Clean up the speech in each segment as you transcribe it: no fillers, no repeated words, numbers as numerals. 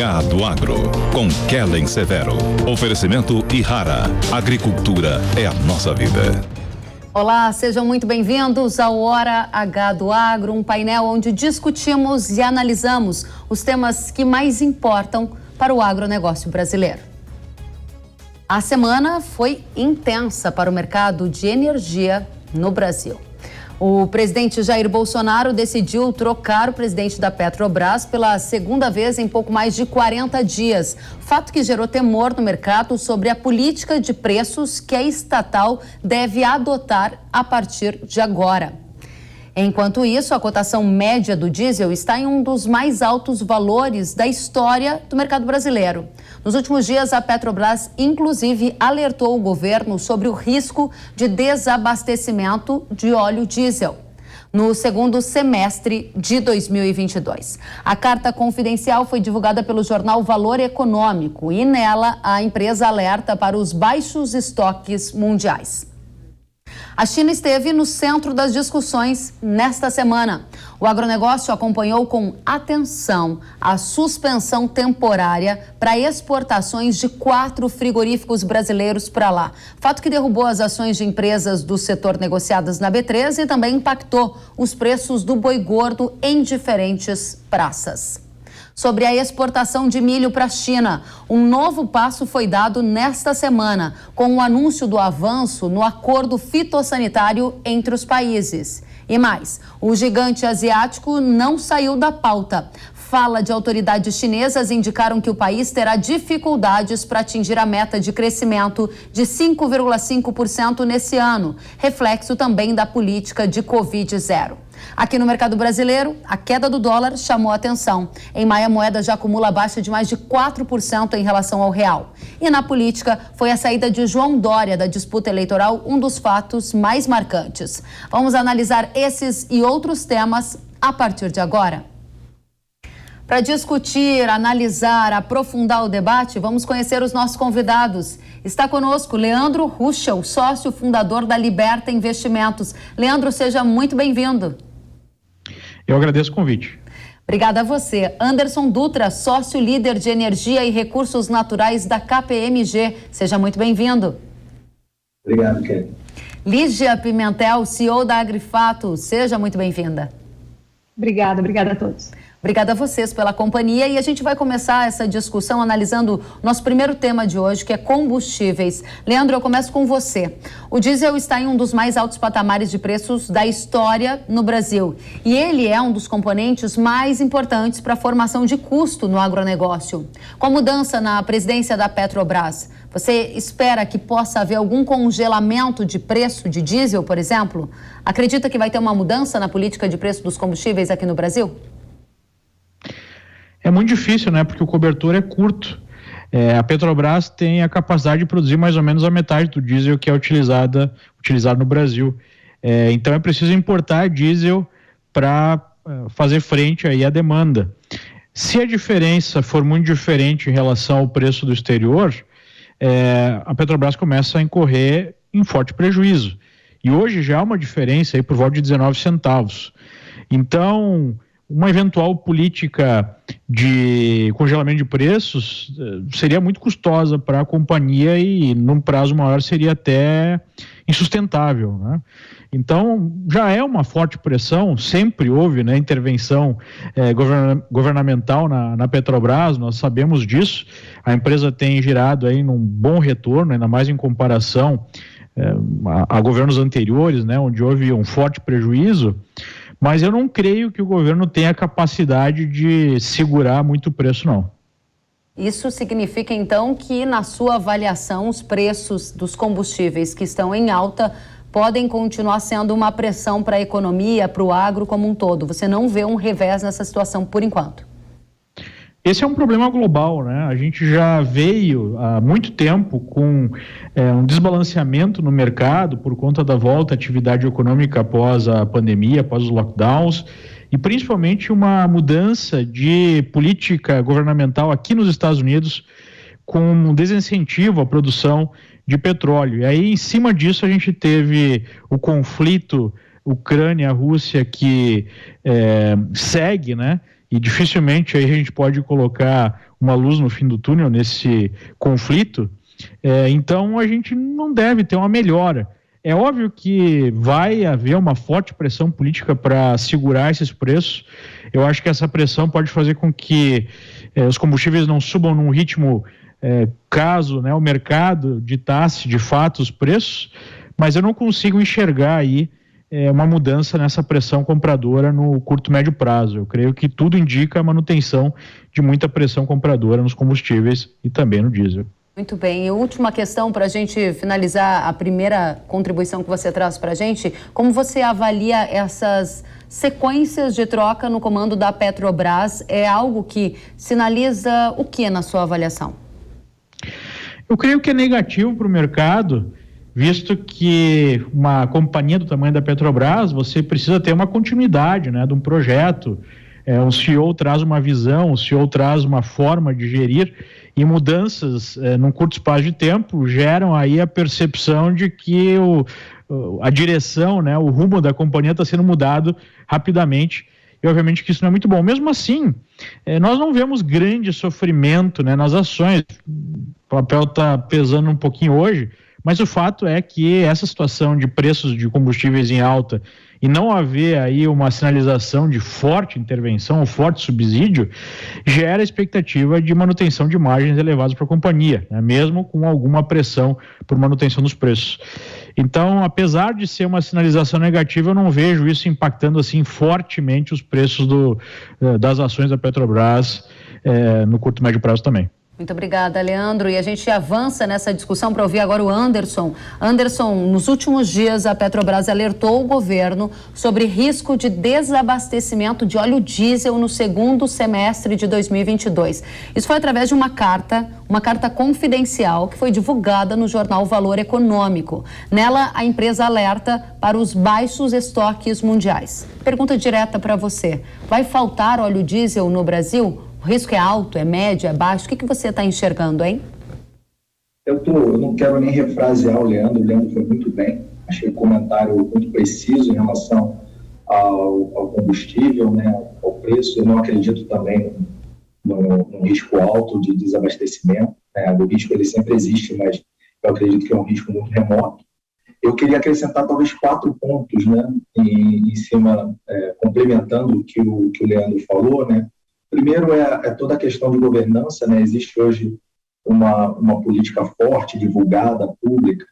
Gado Agro, com Kellen Severo. Oferecimento Ihara. Agricultura é a nossa vida. Olá, sejam muito bem-vindos ao Hora H do Agro, um painel onde discutimos e analisamos os temas que mais importam para o agronegócio brasileiro. A semana foi intensa para o mercado de energia no Brasil. O presidente Jair Bolsonaro decidiu trocar o presidente da Petrobras pela segunda vez em pouco mais de 40 dias. Fato que gerou temor no mercado sobre a política de preços que a estatal deve adotar a partir de agora. Enquanto isso, a cotação média do diesel está em um dos mais altos valores da história do mercado brasileiro. Nos últimos dias, a Petrobras, inclusive, alertou o governo sobre o risco de desabastecimento de óleo diesel no segundo semestre de 2022. A carta confidencial foi divulgada pelo jornal Valor Econômico e nela a empresa alerta para os baixos estoques mundiais. A China esteve no centro das discussões nesta semana. O agronegócio acompanhou com atenção a suspensão temporária para exportações de 4 frigoríficos brasileiros para lá. Fato que derrubou as ações de empresas do setor negociadas na B3 e também impactou os preços do boi gordo em diferentes praças. Sobre a exportação de milho para a China, um novo passo foi dado nesta semana, com o anúncio do avanço no acordo fitossanitário entre os países. E mais, o gigante asiático não saiu da pauta. Fala de autoridades chinesas indicaram que o país terá dificuldades para atingir a meta de crescimento de 5,5% nesse ano, reflexo também da política de Covid-0. Aqui no mercado brasileiro, a queda do dólar chamou a atenção. Em maio, a moeda já acumula baixa de mais de 4% em relação ao real. E na política, foi a saída de João Dória da disputa eleitoral um dos fatos mais marcantes. Vamos analisar esses e outros temas a partir de agora. Para discutir, analisar, aprofundar o debate, vamos conhecer os nossos convidados. Está conosco Leandro Ruschel, sócio fundador da Liberta Investimentos. Leandro, seja muito bem-vindo. Eu agradeço o convite. Obrigada a você. Anderson Dutra, sócio líder de energia e recursos naturais da KPMG. Seja muito bem-vindo. Obrigado, Kelly. Lígia Pimentel, CEO da Agrifato. Seja muito bem-vinda. Obrigada a todos. Obrigada a vocês pela companhia e a gente vai começar essa discussão analisando o nosso primeiro tema de hoje, que é combustíveis. Leandro, eu começo com você. O diesel está em um dos mais altos patamares de preços da história no Brasil e ele é um dos componentes mais importantes para a formação de custo no agronegócio. Com a mudança na presidência da Petrobras, você espera que possa haver algum congelamento de preço de diesel, por exemplo? Acredita que vai ter uma mudança na política de preço dos combustíveis aqui no Brasil? É muito difícil, né? Porque o cobertor é curto. A Petrobras tem a capacidade de produzir mais ou menos a metade do diesel que é utilizado no Brasil. Então é preciso importar diesel para fazer frente aí à demanda. Se a diferença for muito diferente em relação ao preço do exterior, a Petrobras começa a incorrer em forte prejuízo. E hoje já há uma diferença aí por volta de 19 centavos. Então, uma eventual política de congelamento de preços seria muito custosa para a companhia e, num prazo maior, seria até insustentável, né? Então, já é uma forte pressão, sempre houve, né, intervenção governamental na Petrobras, nós sabemos disso. A empresa tem girado aí num bom retorno, ainda mais em comparação a governos anteriores, né, onde houve um forte prejuízo. Mas eu não creio que o governo tenha capacidade de segurar muito o preço, não. Isso significa, então, que, na sua avaliação, os preços dos combustíveis que estão em alta podem continuar sendo uma pressão para a economia, para o agro como um todo. Você não vê um revés nessa situação por enquanto? Esse é um problema global, né? A gente já veio há muito tempo com um desbalanceamento no mercado por conta da volta à atividade econômica após a pandemia, após os lockdowns, e principalmente uma mudança de política governamental aqui nos Estados Unidos com um desincentivo à produção de petróleo. E aí, em cima disso, a gente teve o conflito Ucrânia-Rússia que segue, né? e dificilmente aí a gente pode colocar uma luz no fim do túnel nesse conflito, então a gente não deve ter uma melhora. É óbvio que vai haver uma forte pressão política para segurar esses preços. Eu acho que essa pressão pode fazer com que os combustíveis não subam num ritmo caso, né, o mercado ditasse de fato os preços, mas eu não consigo enxergar aí uma mudança nessa pressão compradora no curto e médio prazo. Eu creio que tudo indica a manutenção de muita pressão compradora nos combustíveis e também no diesel. Muito bem. E última questão para a gente finalizar a primeira contribuição que você traz para a gente. Como você avalia essas sequências de troca no comando da Petrobras? É algo que sinaliza o que na sua avaliação? Eu creio que é negativo para o mercado, visto que uma companhia do tamanho da Petrobras, você precisa ter uma continuidade, né, de um projeto. Um CEO traz uma visão, um CEO traz uma forma de gerir, e mudanças num curto espaço de tempo geram aí a percepção de que a direção, né, o rumo da companhia está sendo mudado rapidamente, e obviamente que isso não é muito bom. Mesmo assim, nós não vemos grande sofrimento, né, nas ações. O papel está pesando um pouquinho hoje, mas o fato é que essa situação de preços de combustíveis em alta e não haver aí uma sinalização de forte intervenção, ou forte subsídio, gera expectativa de manutenção de margens elevadas para a companhia, né? Mesmo com alguma pressão por manutenção dos preços. Então, apesar de ser uma sinalização negativa, eu não vejo isso impactando assim fortemente os preços das ações da Petrobras no curto e médio prazo também. Muito obrigada, Leandro. E a gente avança nessa discussão para ouvir agora o Anderson. Anderson, nos últimos dias a Petrobras alertou o governo sobre risco de desabastecimento de óleo diesel no segundo semestre de 2022. Isso foi através de uma carta confidencial que foi divulgada no jornal Valor Econômico. Nela, a empresa alerta para os baixos estoques mundiais. Pergunta direta para você. Vai faltar óleo diesel no Brasil? O risco é alto, é médio, é baixo? O que você está enxergando, hein? Eu não quero nem refrasear o Leandro foi muito bem. Achei o comentário muito preciso em relação ao combustível, né, ao preço. Eu não acredito também no risco alto de desabastecimento, né? O risco ele sempre existe, mas eu acredito que é um risco muito remoto. Eu queria acrescentar talvez 4 pontos, né, em cima, complementando o que o Leandro falou, né. Primeiro é toda a questão de governança, né? Existe hoje uma política forte, divulgada, pública,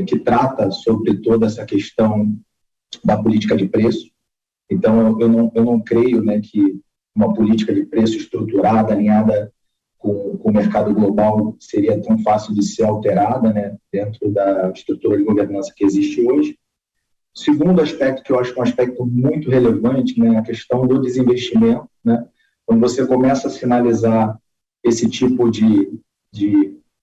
que trata sobre toda essa questão da política de preço. Então, eu não creio, né, que uma política de preço estruturada, alinhada com o mercado global, seria tão fácil de ser alterada, né, dentro da estrutura de governança que existe hoje. Segundo aspecto, que eu acho que é um aspecto muito relevante, né, a questão do desinvestimento, né? Quando você começa a sinalizar esse tipo de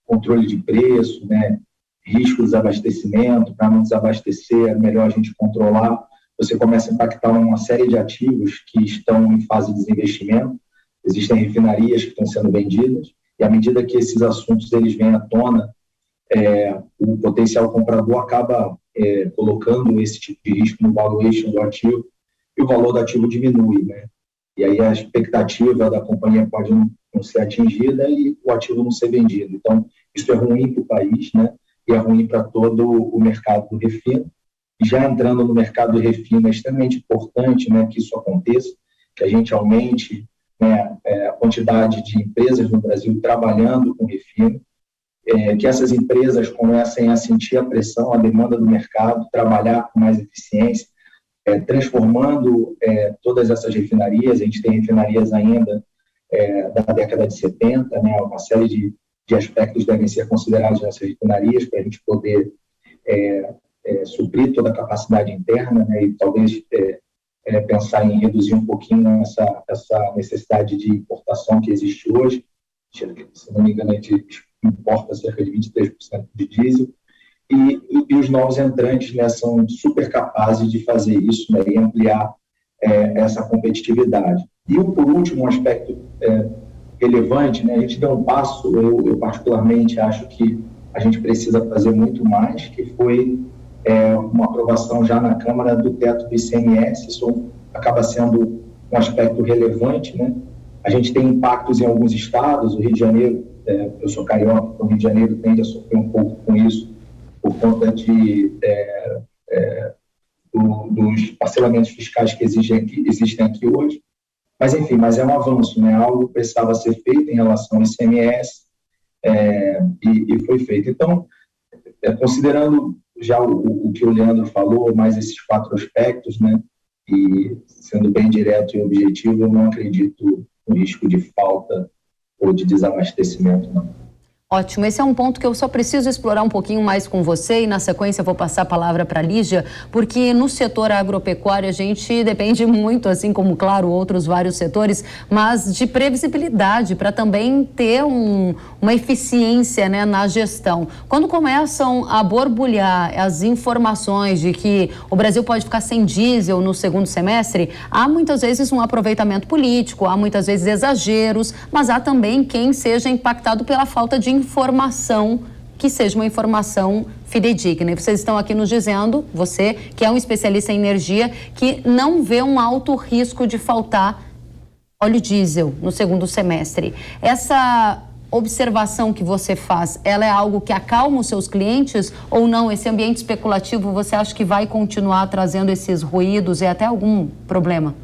controle de preço, né, risco de desabastecimento, para não desabastecer, é melhor a gente controlar, você começa a impactar uma série de ativos que estão em fase de desinvestimento. Existem refinarias que estão sendo vendidas, e à medida que esses assuntos eles vêm à tona, o potencial comprador acaba colocando esse tipo de risco no valuation do ativo, e o valor do ativo diminui, né? E aí a expectativa da companhia pode não ser atingida e o ativo não ser vendido. Então, isso é ruim para o país, né? E é ruim para todo o mercado do refino. E já entrando no mercado do refino, é extremamente importante, né, que isso aconteça, que a gente aumente, né, a quantidade de empresas no Brasil trabalhando com refino, que essas empresas comecem a sentir a pressão, a demanda do mercado, trabalhar com mais eficiência, transformando todas essas refinarias. A gente tem refinarias ainda da década de 70, né, uma série de aspectos devem ser considerados nessas refinarias para a gente poder suprir toda a capacidade interna, né, e talvez pensar em reduzir um pouquinho essa necessidade de importação que existe hoje. Se não me engano, a gente importa cerca de 23% de diesel, e os novos entrantes, né, são super capazes de fazer isso, né, e ampliar essa competitividade. E por último, um aspecto relevante, né, a gente deu um passo, eu particularmente acho que a gente precisa fazer muito mais, que foi uma aprovação já na Câmara do teto do ICMS. Isso acaba sendo um aspecto relevante, né? A gente tem impactos em alguns estados, o Rio de Janeiro, eu sou carioca, o Rio de Janeiro tende a sofrer um pouco com isso, por conta dos parcelamentos fiscais que existem aqui hoje. Mas, enfim, é um avanço, né? Algo precisava ser feito em relação ao ICMS e foi feito. Então, considerando já o que o Leandro falou, mais esses 4 aspectos, né? E sendo bem direto e objetivo, eu não acredito no risco de falta ou de desabastecimento, não. Ótimo, esse é um ponto que eu só preciso explorar um pouquinho mais com você e na sequência eu vou passar a palavra para a Lígia, porque no setor agropecuário a gente depende muito, assim como, claro, outros vários setores, mas de previsibilidade para também ter uma eficiência, né, na gestão. Quando começam a borbulhar as informações de que o Brasil pode ficar sem diesel no segundo semestre, há muitas vezes um aproveitamento político, há muitas vezes exageros, mas há também quem seja impactado pela falta de informação, que seja uma informação fidedigna. E vocês estão aqui nos dizendo, você que é um especialista em energia, que não vê um alto risco de faltar óleo diesel no segundo semestre. Essa observação que você faz, ela é algo que acalma os seus clientes ou não? Esse ambiente especulativo, você acha que vai continuar trazendo esses ruídos e até algum problema?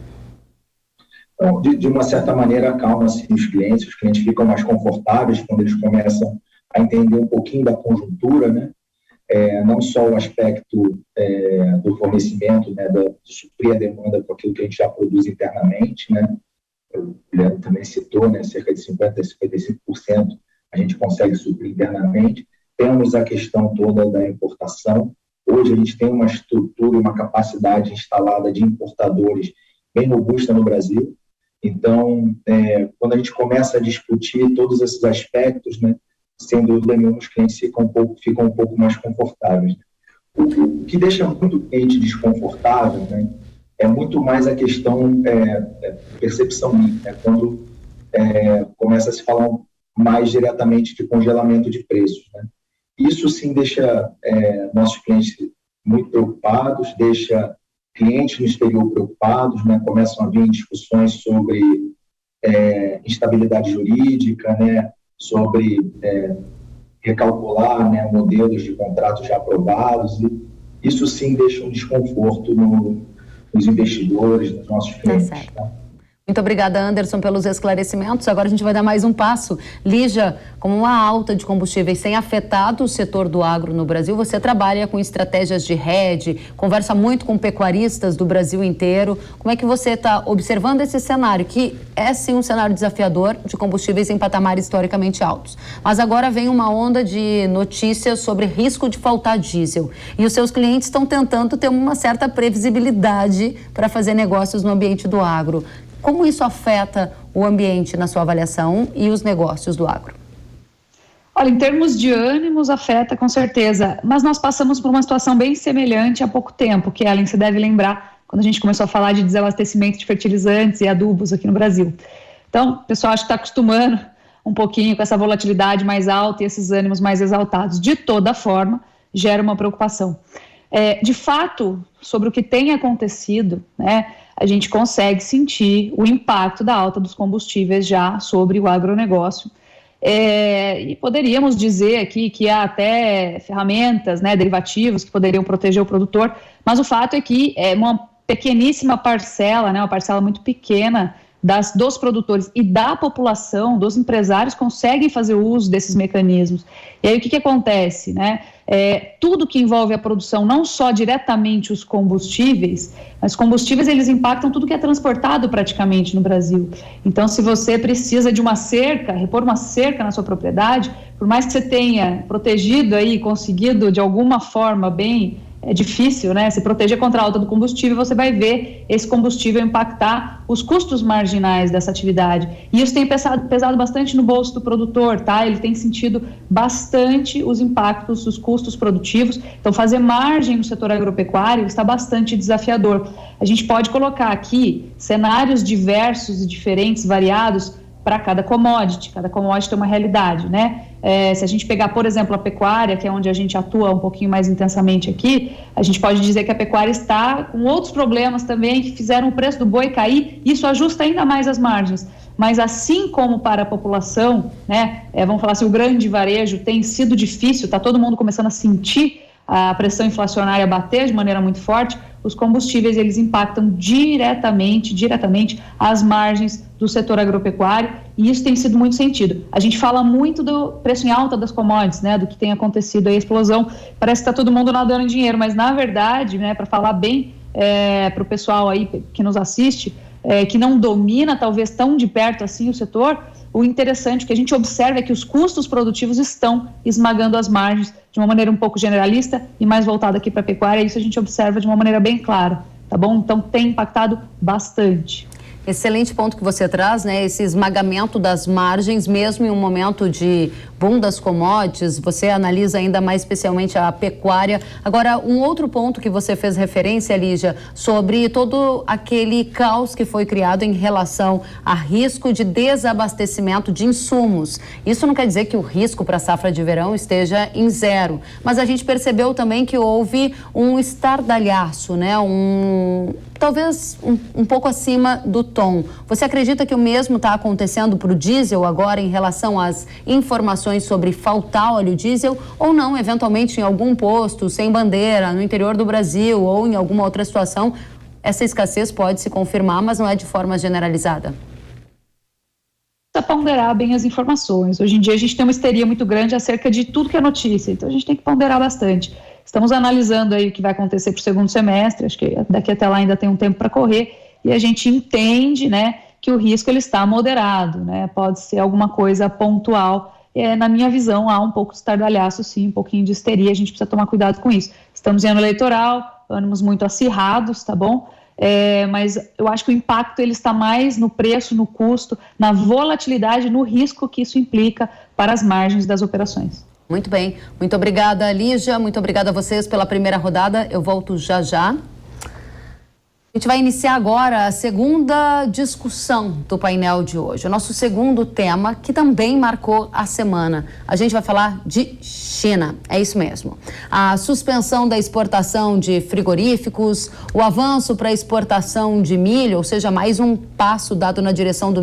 Então, de uma certa maneira, acalma sim, os clientes ficam mais confortáveis quando eles começam a entender um pouquinho da conjuntura, né? Não só o aspecto do fornecimento, né, de suprir a demanda com aquilo que a gente já produz internamente, né? O Leandro também citou, né, cerca de 50% a 55% a gente consegue suprir internamente. Temos a questão toda da importação. Hoje a gente tem uma estrutura, uma capacidade instalada de importadores bem robusta no Brasil. Então, quando a gente começa a discutir todos esses aspectos, né, sem dúvida nenhuma, os clientes ficam um pouco mais confortáveis. O que deixa muito cliente desconfortável, né, é muito mais a questão percepção minha, né, quando começa a se falar mais diretamente de congelamento de preços, né. Isso sim deixa nossos clientes muito preocupados, deixa clientes no exterior preocupados, né, começam a vir discussões sobre instabilidade jurídica, né, sobre recalcular, né, modelos de contratos já aprovados, e isso sim deixa um desconforto nos investidores, nos nossos clientes. Tá? Muito obrigada, Anderson, pelos esclarecimentos. Agora a gente vai dar mais um passo. Lígia, como uma alta de combustíveis tem afetado o setor do agro no Brasil, você trabalha com estratégias de hedge, conversa muito com pecuaristas do Brasil inteiro. Como é que você está observando esse cenário, que é sim um cenário desafiador de combustíveis em patamares historicamente altos? Mas agora vem uma onda de notícias sobre risco de faltar diesel. E os seus clientes estão tentando ter uma certa previsibilidade para fazer negócios no ambiente do agro. Como isso afeta o ambiente na sua avaliação e os negócios do agro? Olha, em termos de ânimos, afeta com certeza, mas nós passamos por uma situação bem semelhante há pouco tempo, que, Ellen, você deve lembrar, quando a gente começou a falar de desabastecimento de fertilizantes e adubos aqui no Brasil. Então, o pessoal acho que está acostumando um pouquinho com essa volatilidade mais alta e esses ânimos mais exaltados. De toda forma, gera uma preocupação. De fato, sobre o que tem acontecido, né, a gente consegue sentir o impacto da alta dos combustíveis já sobre o agronegócio. E poderíamos dizer aqui que há até ferramentas, né, derivativos que poderiam proteger o produtor, mas o fato é que é uma pequeníssima parcela, né, uma parcela muito pequena dos produtores e da população, dos empresários, conseguem fazer uso desses mecanismos. E aí o que acontece, né? Tudo que envolve a produção, não só diretamente os combustíveis, mas combustíveis eles impactam tudo que é transportado praticamente no Brasil. Então, se você precisa de uma cerca, repor uma cerca na sua propriedade, por mais que você tenha protegido aí, conseguido de alguma forma bem... É difícil, né? Se proteger contra a alta do combustível, você vai ver esse combustível impactar os custos marginais dessa atividade. E isso tem pesado bastante no bolso do produtor, tá? Ele tem sentido bastante os impactos dos custos produtivos. Então, fazer margem no setor agropecuário está bastante desafiador. A gente pode colocar aqui cenários diversos e diferentes, variados, para cada commodity tem uma realidade, né? Se a gente pegar, por exemplo, a pecuária, que é onde a gente atua um pouquinho mais intensamente aqui, a gente pode dizer que a pecuária está com outros problemas também que fizeram o preço do boi cair, isso ajusta ainda mais as margens. Mas assim como para a população, né, vamos falar assim, o grande varejo tem sido difícil, está todo mundo começando a sentir a pressão inflacionária bater de maneira muito forte, os combustíveis eles impactam diretamente as margens do setor agropecuário, e isso tem sido muito sentido. A gente fala muito do preço em alta das commodities, né, do que tem acontecido aí, a explosão, parece que está todo mundo nadando em dinheiro, mas na verdade, né, para falar bem para o pessoal aí que nos assiste, que não domina talvez tão de perto assim o setor, o interessante que a gente observa é que os custos produtivos estão esmagando as margens de uma maneira um pouco generalista e mais voltada aqui para a pecuária, isso a gente observa de uma maneira bem clara, tá bom? Então tem impactado bastante. Excelente ponto que você traz, né? Esse esmagamento das margens, mesmo em um momento de boom das commodities, você analisa ainda mais especialmente a pecuária. Agora, um outro ponto que você fez referência, Lígia, sobre todo aquele caos que foi criado em relação a risco de desabastecimento de insumos. Isso não quer dizer que o risco para a safra de verão esteja em zero, mas a gente percebeu também que houve um estardalhaço, né? Talvez um pouco acima do tom. Você acredita que o mesmo está acontecendo para o diesel agora em relação às informações sobre faltar óleo diesel ou não, eventualmente em algum posto sem bandeira no interior do Brasil ou em alguma outra situação, essa escassez pode se confirmar, mas não é de forma generalizada? Precisa ponderar bem as informações. Hoje em dia a gente tem uma histeria muito grande acerca de tudo que é notícia, então a gente tem que ponderar bastante. Estamos analisando aí o que vai acontecer para o segundo semestre, acho que daqui até lá ainda tem um tempo para correr, e a gente entende, né, que o risco ele está moderado, né, pode ser alguma coisa pontual. Na minha visão, há um pouco de estardalhaço, sim, um pouquinho de histeria, a gente precisa tomar cuidado com isso. Estamos em ano eleitoral, ânimos muito acirrados, tá bom? Mas eu acho que o impacto ele está mais no preço, no custo, na volatilidade, no risco que isso implica para as margens das operações. Muito bem. Muito obrigada, Lígia. Muito obrigada a vocês pela primeira rodada. Eu volto já já. A gente vai iniciar agora a segunda discussão do painel de hoje. O nosso segundo tema, que também marcou a semana. A gente vai falar de China. É isso mesmo. A suspensão da exportação de frigoríficos, o avanço para a exportação de milho, ou seja, mais um passo dado na direção do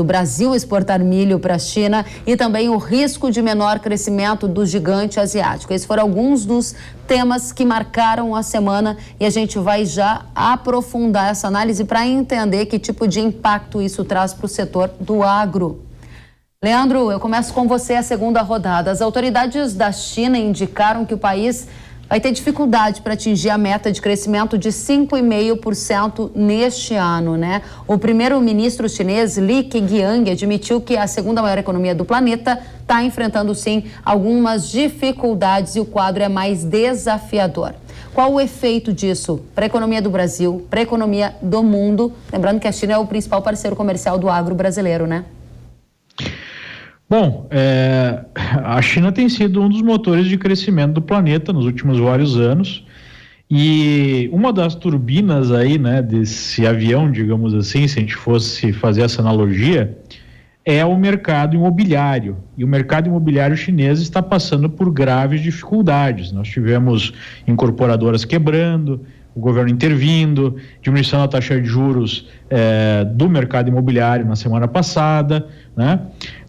Brasil exportar milho para a China e também o risco de menor crescimento do gigante asiático. Esses foram alguns dos temas que marcaram a semana e a gente vai já aprofundar essa análise para entender que tipo de impacto isso traz para o setor do agro. Leandro, eu começo com você a segunda rodada. As autoridades da China indicaram que o país vai ter dificuldade para atingir a meta de crescimento de 5,5% neste ano, né? O primeiro-ministro chinês Li Keqiang admitiu que a segunda maior economia do planeta está enfrentando, sim, algumas dificuldades e o quadro é mais desafiador. Qual o efeito disso para a economia do Brasil, para a economia do mundo? Lembrando que a China é o principal parceiro comercial do agro brasileiro, né? Bom, a China tem sido um dos motores de crescimento do planeta nos últimos vários anos e uma das turbinas aí, né, desse avião, digamos assim, se a gente fosse fazer essa analogia, é o mercado imobiliário. E o mercado imobiliário chinês está passando por graves dificuldades. Nós tivemos incorporadoras quebrando, o governo intervindo, diminuição da taxa de juros do mercado imobiliário na semana passada, né?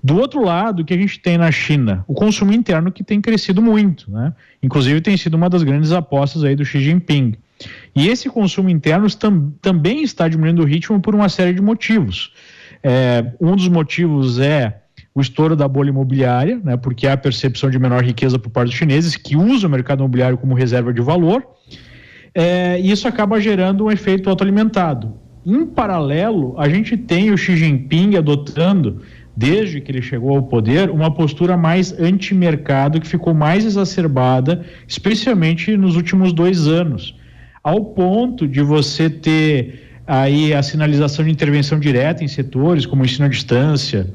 Do outro lado, o que a gente tem na China? O consumo interno que tem crescido muito, né? Inclusive tem sido uma das grandes apostas aí do Xi Jinping. E esse consumo interno também está diminuindo o ritmo por uma série de motivos. Um dos motivos é o estouro da bolha imobiliária, né? Porque há a percepção de menor riqueza por parte dos chineses que usam o mercado imobiliário como reserva de valor. E isso acaba gerando um efeito autoalimentado. Em paralelo, a gente tem o Xi Jinping adotando, desde que ele chegou ao poder, uma postura mais anti-mercado que ficou mais exacerbada, especialmente nos últimos 2 anos, ao ponto de você ter aí a sinalização de intervenção direta em setores como o ensino à distância,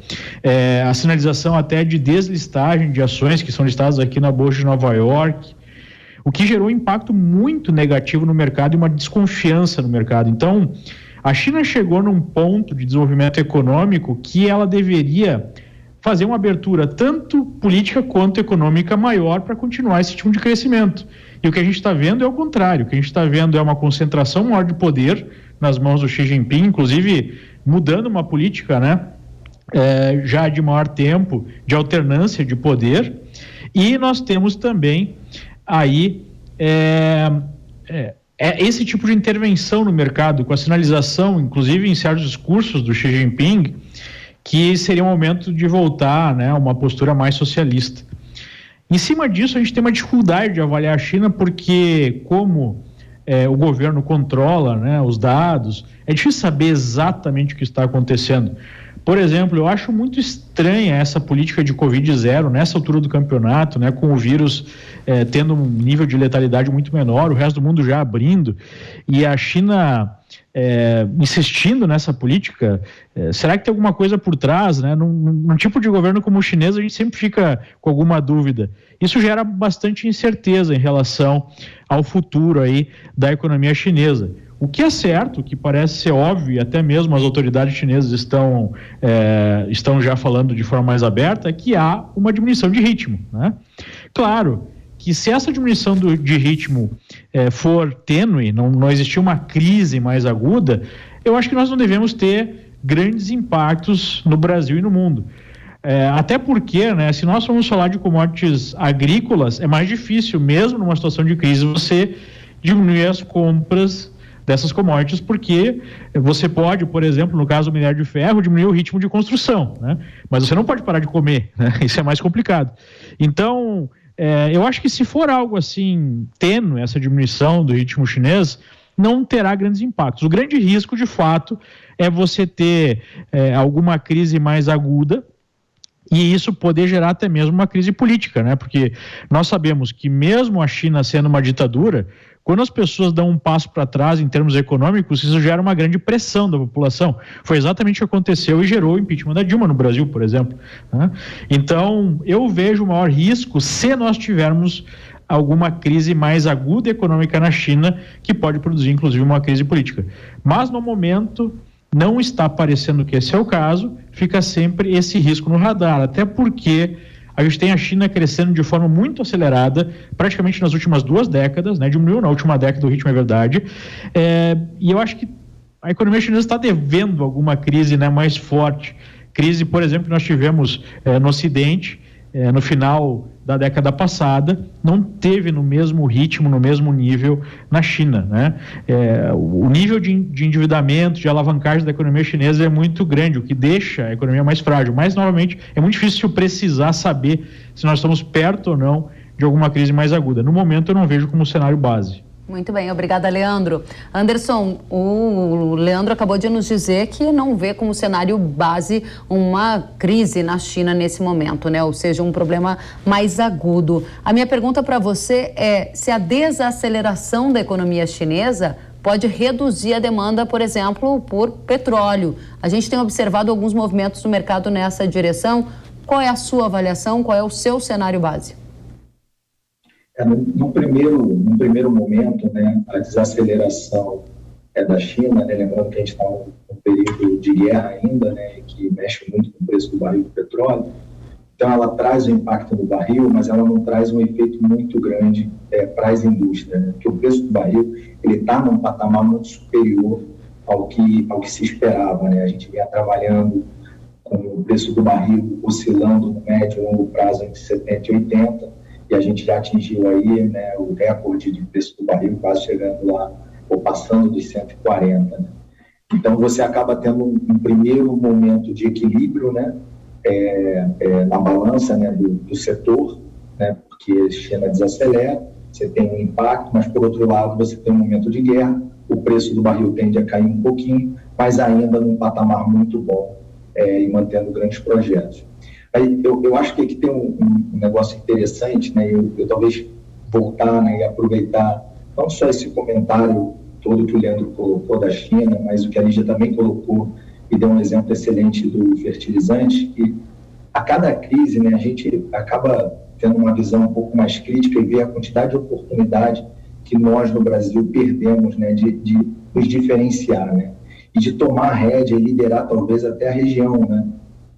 a sinalização até de deslistagem de ações que são listadas aqui na Bolsa de Nova York, o que gerou um impacto muito negativo no mercado e uma desconfiança no mercado. Então, A China chegou num ponto de desenvolvimento econômico que ela deveria fazer uma abertura tanto política quanto econômica maior para continuar esse tipo de crescimento. E o que a gente está vendo é o contrário. O que a gente está vendo é uma concentração maior de poder nas mãos do Xi Jinping, inclusive mudando uma política, né, já de maior tempo, de alternância de poder. E nós temos também aí esse tipo de intervenção no mercado, com a sinalização, inclusive em certos discursos do Xi Jinping, que seria um momento de voltar, né, a uma postura mais socialista. Em cima disso, a gente tem uma dificuldade de avaliar a China, porque como o governo controla, né, os dados, é difícil saber exatamente o que está acontecendo. Por exemplo, eu acho muito estranha essa política de Covid-0 nessa altura do campeonato, né, com o vírus tendo um nível de letalidade muito menor, o resto do mundo já abrindo, e a China insistindo nessa política. Será que tem alguma coisa por trás, né? Num tipo de governo como o chinês, a gente sempre fica com alguma dúvida. Isso gera bastante incerteza em relação ao futuro aí da economia chinesa. O que é certo, que parece ser óbvio, e até mesmo as autoridades chinesas estão já falando de forma mais aberta, é que há uma diminuição de ritmo, né? Claro que se essa diminuição de ritmo for tênue, não existir uma crise mais aguda, eu acho que nós não devemos ter grandes impactos no Brasil e no mundo. Até porque, né, se nós formos falar de commodities agrícolas, é mais difícil, mesmo numa situação de crise, você diminuir as compras dessas commodities, porque você pode, por exemplo, no caso do minério de ferro, diminuir o ritmo de construção, né? Mas você não pode parar de comer, né? Isso é mais complicado. Então, eu acho que se for algo assim tênue, essa diminuição do ritmo chinês, não terá grandes impactos. O grande risco, de fato, é você ter alguma crise mais aguda, e isso poder gerar até mesmo uma crise política, né? Porque nós sabemos que mesmo a China sendo uma ditadura, quando as pessoas dão um passo para trás em termos econômicos, isso gera uma grande pressão da população. Foi exatamente o que aconteceu e gerou o impeachment da Dilma no Brasil, por exemplo, né? Então, eu vejo o maior risco se nós tivermos alguma crise mais aguda econômica na China, que pode produzir, inclusive, uma crise política. Mas, no momento, não está parecendo que esse é o caso, fica sempre esse risco no radar, até porque a gente tem a China crescendo de forma muito acelerada, praticamente nas últimas 2 décadas, né? Diminuiu na última década o ritmo, é verdade, e eu acho que a economia chinesa está devendo alguma crise, né, mais forte. Crise, por exemplo, que nós tivemos no Ocidente, no final da década passada, não teve no mesmo ritmo, no mesmo nível na China, né? O nível de endividamento, de alavancagem da economia chinesa é muito grande, o que deixa a economia mais frágil. Mas, novamente, é muito difícil precisar saber se nós estamos perto ou não de alguma crise mais aguda. No momento, eu não vejo como cenário base. Muito bem, obrigada, Leandro. Anderson, o Leandro acabou de nos dizer que não vê como cenário base uma crise na China nesse momento, né? Ou seja, um problema mais agudo. A minha pergunta para você é se a desaceleração da economia chinesa pode reduzir a demanda, por exemplo, por petróleo. A gente tem observado alguns movimentos no mercado nessa direção. Qual é a sua avaliação? Qual é o seu cenário base? No primeiro momento, né, a desaceleração da China, né, lembrando que a gente está num período de guerra ainda, né, que mexe muito com o preço do barril do petróleo, então ela traz o impacto do barril, mas ela não traz um efeito muito grande para as indústrias, né, porque o preço do barril está num patamar muito superior ao que se esperava, né. A gente vinha trabalhando com o preço do barril oscilando no médio e longo prazo entre 70 e 80, e a gente já atingiu aí, né, o recorde de preço do barril, quase chegando lá, ou passando dos 140, né? Então, você acaba tendo um primeiro momento de equilíbrio, né, na balança, né, do setor, né, porque a China desacelera, você tem um impacto, mas, por outro lado, você tem um momento de guerra, o preço do barril tende a cair um pouquinho, mas ainda num patamar muito bom e mantendo grandes projetos. Eu acho que aqui tem um negócio interessante, né? Eu talvez voltar, né, e aproveitar não só esse comentário todo que o Leandro colocou da China, mas o que a Lígia também colocou e deu um exemplo excelente do fertilizante, que a cada crise, né, a gente acaba tendo uma visão um pouco mais crítica e ver a quantidade de oportunidade que nós no Brasil perdemos, né, de nos diferenciar, né? e de tomar a rédea e liderar talvez até a região, né?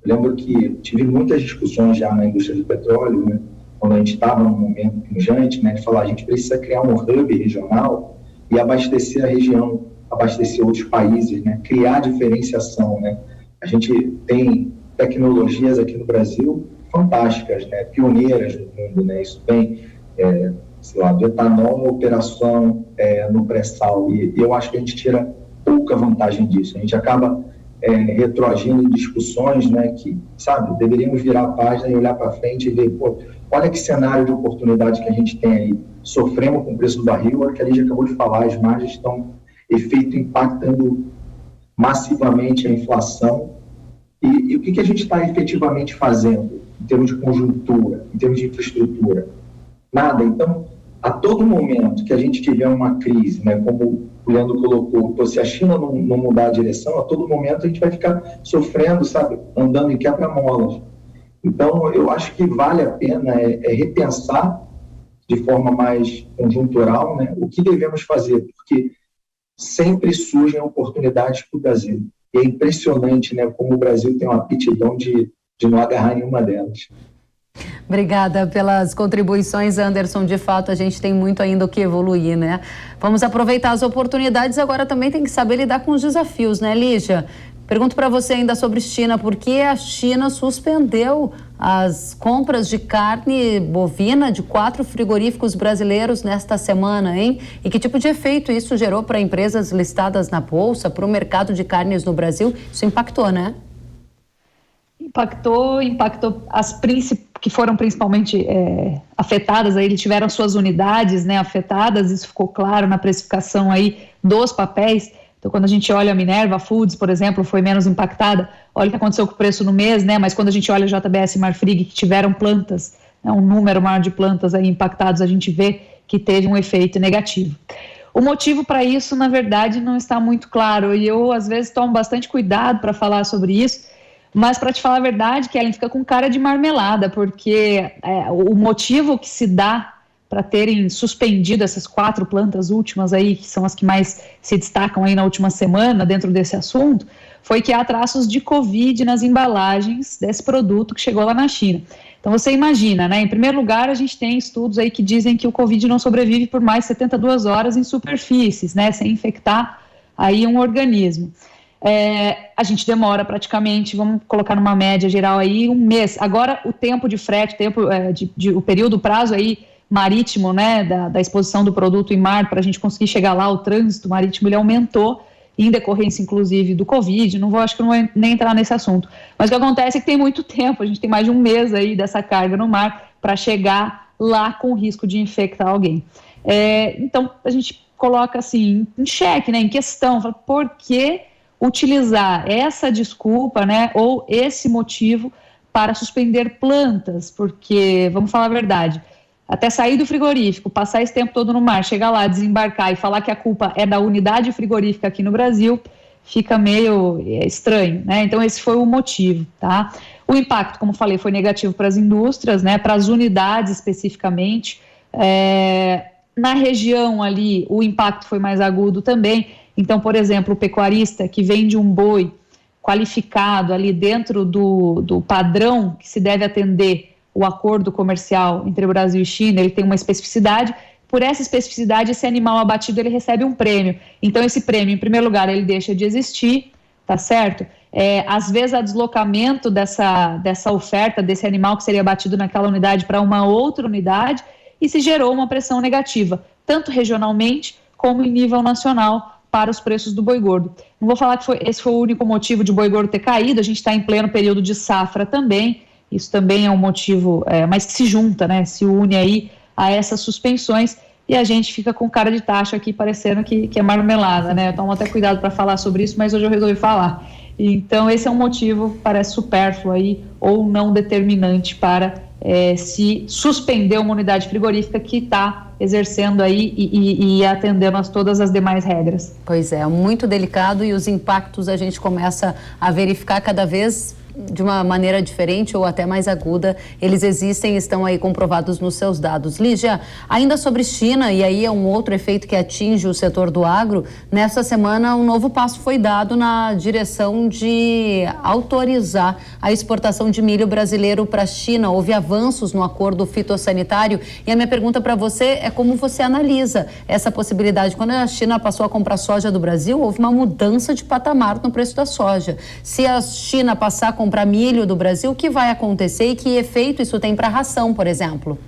Eu lembro que tive muitas discussões já na indústria do petróleo, né? Quando a gente estava num momento pungente, né? De falar, a gente precisa criar um hub regional e abastecer a região, abastecer outros países, né? Criar diferenciação, né? A gente tem tecnologias aqui no Brasil fantásticas, né? Pioneiras no mundo, né? Isso vem, sei lá, do etanol na operação no pré-sal, e eu acho que a gente tira pouca vantagem disso. A gente acaba retroagindo em discussões, né, que, sabe, deveríamos virar a página e olhar para frente e ver, pô, olha que cenário de oportunidade que a gente tem aí. Sofremos com o preço do barril, olha que a gente acabou de falar, as margens estão impactando massivamente a inflação. E o que a gente está efetivamente fazendo em termos de conjuntura, em termos de infraestrutura? Nada. Então, a todo momento que a gente tiver uma crise, né, como o Leandro colocou, se a China não mudar a direção, a todo momento a gente vai ficar sofrendo, sabe, andando em quebra-molas. Então, eu acho que vale a pena repensar de forma mais conjuntural, né, o que devemos fazer, porque sempre surgem oportunidades para o Brasil. E é impressionante, né, como o Brasil tem uma aptidão de não agarrar nenhuma delas. Obrigada pelas contribuições, Anderson. De fato, a gente tem muito ainda o que evoluir, né? Vamos aproveitar as oportunidades, agora também tem que saber lidar com os desafios, né, Lígia? Pergunto para você ainda sobre China, por que a China suspendeu as compras de carne bovina de 4 frigoríficos brasileiros nesta semana, hein? E que tipo de efeito isso gerou para empresas listadas na Bolsa, para o mercado de carnes no Brasil? Isso impactou, né? Impactou as que foram principalmente afetadas, aí eles tiveram suas unidades, né, afetadas, isso ficou claro na precificação aí dos papéis. Então, quando a gente olha a Minerva Foods, por exemplo, foi menos impactada. Olha o que aconteceu com o preço no mês, né? Mas quando a gente olha a JBS e Marfrig, que tiveram plantas, né, um número maior de plantas aí impactadas, a gente vê que teve um efeito negativo. O motivo para isso, na verdade, não está muito claro, e eu, às vezes, tomo bastante cuidado para falar sobre isso, mas, para te falar a verdade, Kellen, fica com cara de marmelada, porque o motivo que se dá para terem suspendido essas 4 plantas últimas aí, que são as que mais se destacam aí na última semana dentro desse assunto, foi que há traços de Covid nas embalagens desse produto que chegou lá na China. Então você imagina, né? Em primeiro lugar, a gente tem estudos aí que dizem que o Covid não sobrevive por mais de 72 horas em superfícies, né? Sem infectar aí um organismo. A gente demora praticamente, vamos colocar numa média geral aí, 1 mês. Agora o tempo de frete, o período, o prazo aí marítimo, né, da exposição do produto em mar, para a gente conseguir chegar lá, o trânsito marítimo, ele aumentou, em decorrência, inclusive, do Covid. Acho que não vou nem entrar nesse assunto. Mas o que acontece é que tem muito tempo, a gente tem mais de 1 mês aí dessa carga no mar para chegar lá com o risco de infectar alguém. Então, a gente coloca assim, em xeque, né, em questão, fala, por que utilizar essa desculpa, né, ou esse motivo para suspender plantas? Porque, vamos falar a verdade, até sair do frigorífico, passar esse tempo todo no mar, chegar lá, desembarcar e falar que a culpa é da unidade frigorífica aqui no Brasil, fica meio estranho, né? Então esse foi o motivo, tá? O impacto, como falei, foi negativo para as indústrias, né? Para as unidades especificamente. Na região ali, o impacto foi mais agudo também. Então, por exemplo, o pecuarista que vende um boi qualificado ali dentro do padrão que se deve atender o acordo comercial entre Brasil e China, ele tem uma especificidade. Por essa especificidade, esse animal abatido, ele recebe um prêmio. Então, esse prêmio, em primeiro lugar, ele deixa de existir, tá certo? Às vezes, há deslocamento dessa oferta, desse animal que seria abatido naquela unidade para uma outra unidade, e se gerou uma pressão negativa, tanto regionalmente como em nível nacional, para os preços do boi gordo. Não vou falar que esse foi o único motivo de boi gordo ter caído, a gente está em pleno período de safra também, isso também é um motivo, mas que se junta, né, se une aí a essas suspensões, e a gente fica com cara de tacho aqui, parecendo que é marmelada, né? Eu tomo até cuidado para falar sobre isso, mas hoje eu resolvi falar. Então, esse é um motivo, parece supérfluo aí, ou não determinante para se suspender uma unidade frigorífica que está exercendo aí e atendendo a todas as demais regras. Pois é, muito delicado, e os impactos a gente começa a verificar cada vez de uma maneira diferente ou até mais aguda, eles existem e estão aí comprovados nos seus dados. Lígia, ainda sobre China, e aí é um outro efeito que atinge o setor do agro, nessa semana um novo passo foi dado na direção de autorizar a exportação de milho brasileiro para a China. Houve avanços no acordo fitossanitário e a minha pergunta para você é como você analisa essa possibilidade. Quando a China passou a comprar soja do Brasil, houve uma mudança de patamar no preço da soja. Se a China passar a comprar milho do Brasil, o que vai acontecer e que efeito isso tem para a ração, por exemplo?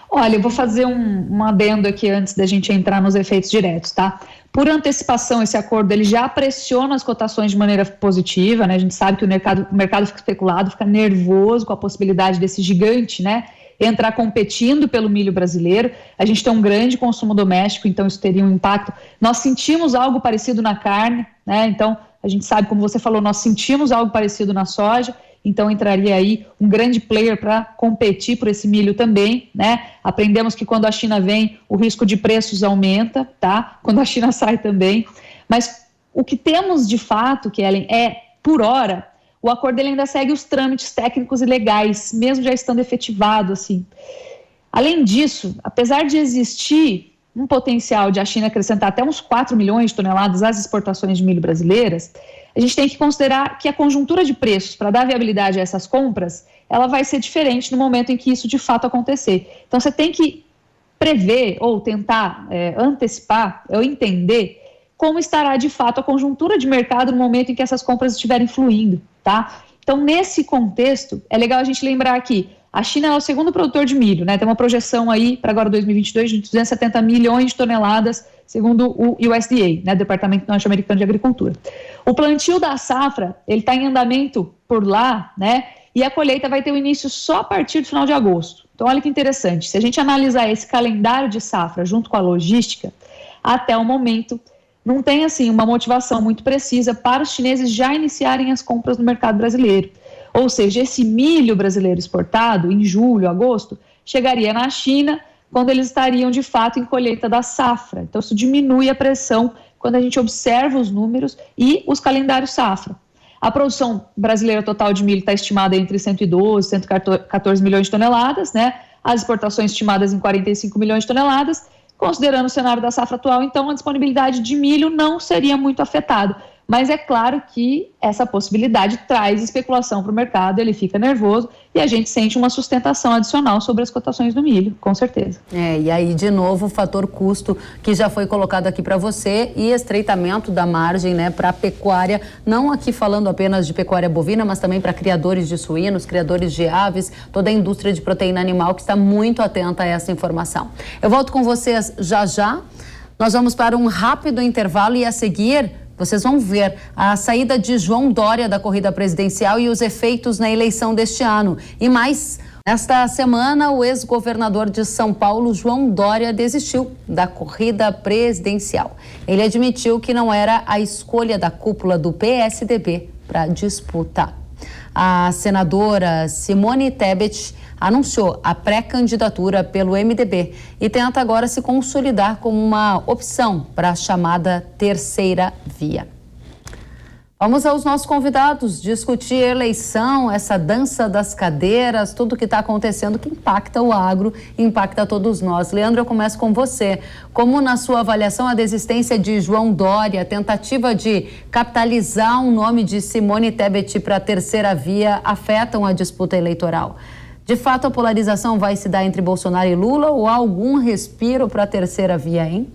Olha, eu vou fazer um adendo aqui antes da gente entrar nos efeitos diretos, tá? Por antecipação, esse acordo ele já pressiona as cotações de maneira positiva, né? A gente sabe que o mercado fica especulado, fica nervoso com a possibilidade desse gigante, né, entrar competindo pelo milho brasileiro. A gente tem um grande consumo doméstico, então isso teria um impacto. Nós sentimos algo parecido na carne, né? Então a gente sabe, como você falou, nós sentimos algo parecido na soja, então entraria aí um grande player para competir por esse milho também, né? Aprendemos que quando a China vem, o risco de preços aumenta, tá? Quando a China sai também. Mas o que temos de fato, Kellen, é, por hora, o acordo ele ainda segue os trâmites técnicos e legais, mesmo já estando efetivado, assim. Além disso, apesar de existir um potencial de a China acrescentar até uns 4 milhões de toneladas às exportações de milho brasileiras, a gente tem que considerar que a conjuntura de preços para dar viabilidade a essas compras, ela vai ser diferente no momento em que isso de fato acontecer. Então você tem que prever ou tentar antecipar ou entender como estará de fato a conjuntura de mercado no momento em que essas compras estiverem fluindo, tá? Então nesse contexto, é legal a gente lembrar que a China é o segundo produtor de milho, né? Tem uma projeção aí para agora 2022 de 270 milhões de toneladas, segundo o USDA, né? Departamento Norte-Americano de Agricultura. O plantio da safra, ele está em andamento por lá, né? E a colheita vai ter o início só a partir do final de agosto. Então, olha que interessante. Se a gente analisar esse calendário de safra junto com a logística, até o momento não tem, assim, uma motivação muito precisa para os chineses já iniciarem as compras no mercado brasileiro. Ou seja, esse milho brasileiro exportado, em julho, agosto, chegaria na China quando eles estariam, de fato, em colheita da safra. Então, isso diminui a pressão quando a gente observa os números e os calendários safra. A produção brasileira total de milho está estimada entre 112 e 114 milhões de toneladas, né? As exportações estimadas em 45 milhões de toneladas. Considerando o cenário da safra atual, então, a disponibilidade de milho não seria muito afetada. Mas é claro que essa possibilidade traz especulação para o mercado, ele fica nervoso e a gente sente uma sustentação adicional sobre as cotações do milho, com certeza. E aí, de novo, o fator custo que já foi colocado aqui para você e estreitamento da margem, né, para a pecuária, não aqui falando apenas de pecuária bovina, mas também para criadores de suínos, criadores de aves, toda a indústria de proteína animal que está muito atenta a essa informação. Eu volto com vocês já já. Nós vamos para um rápido intervalo e a seguir vocês vão ver a saída de João Dória da corrida presidencial e os efeitos na eleição deste ano. E mais, nesta semana, o ex-governador de São Paulo, João Dória, desistiu da corrida presidencial. Ele admitiu que não era a escolha da cúpula do PSDB para disputa. A senadora Simone Tebet anunciou a pré-candidatura pelo MDB e tenta agora se consolidar como uma opção para a chamada terceira via. Vamos aos nossos convidados discutir eleição, essa dança das cadeiras, tudo que está acontecendo que impacta o agro, impacta todos nós. Leandro, eu começo com você. Como, na sua avaliação, a desistência de João Dória, a tentativa de capitalizar um nome de Simone Tebet para a terceira via afetam a disputa eleitoral? De fato, a polarização vai se dar entre Bolsonaro e Lula ou há algum respiro para a terceira via, hein?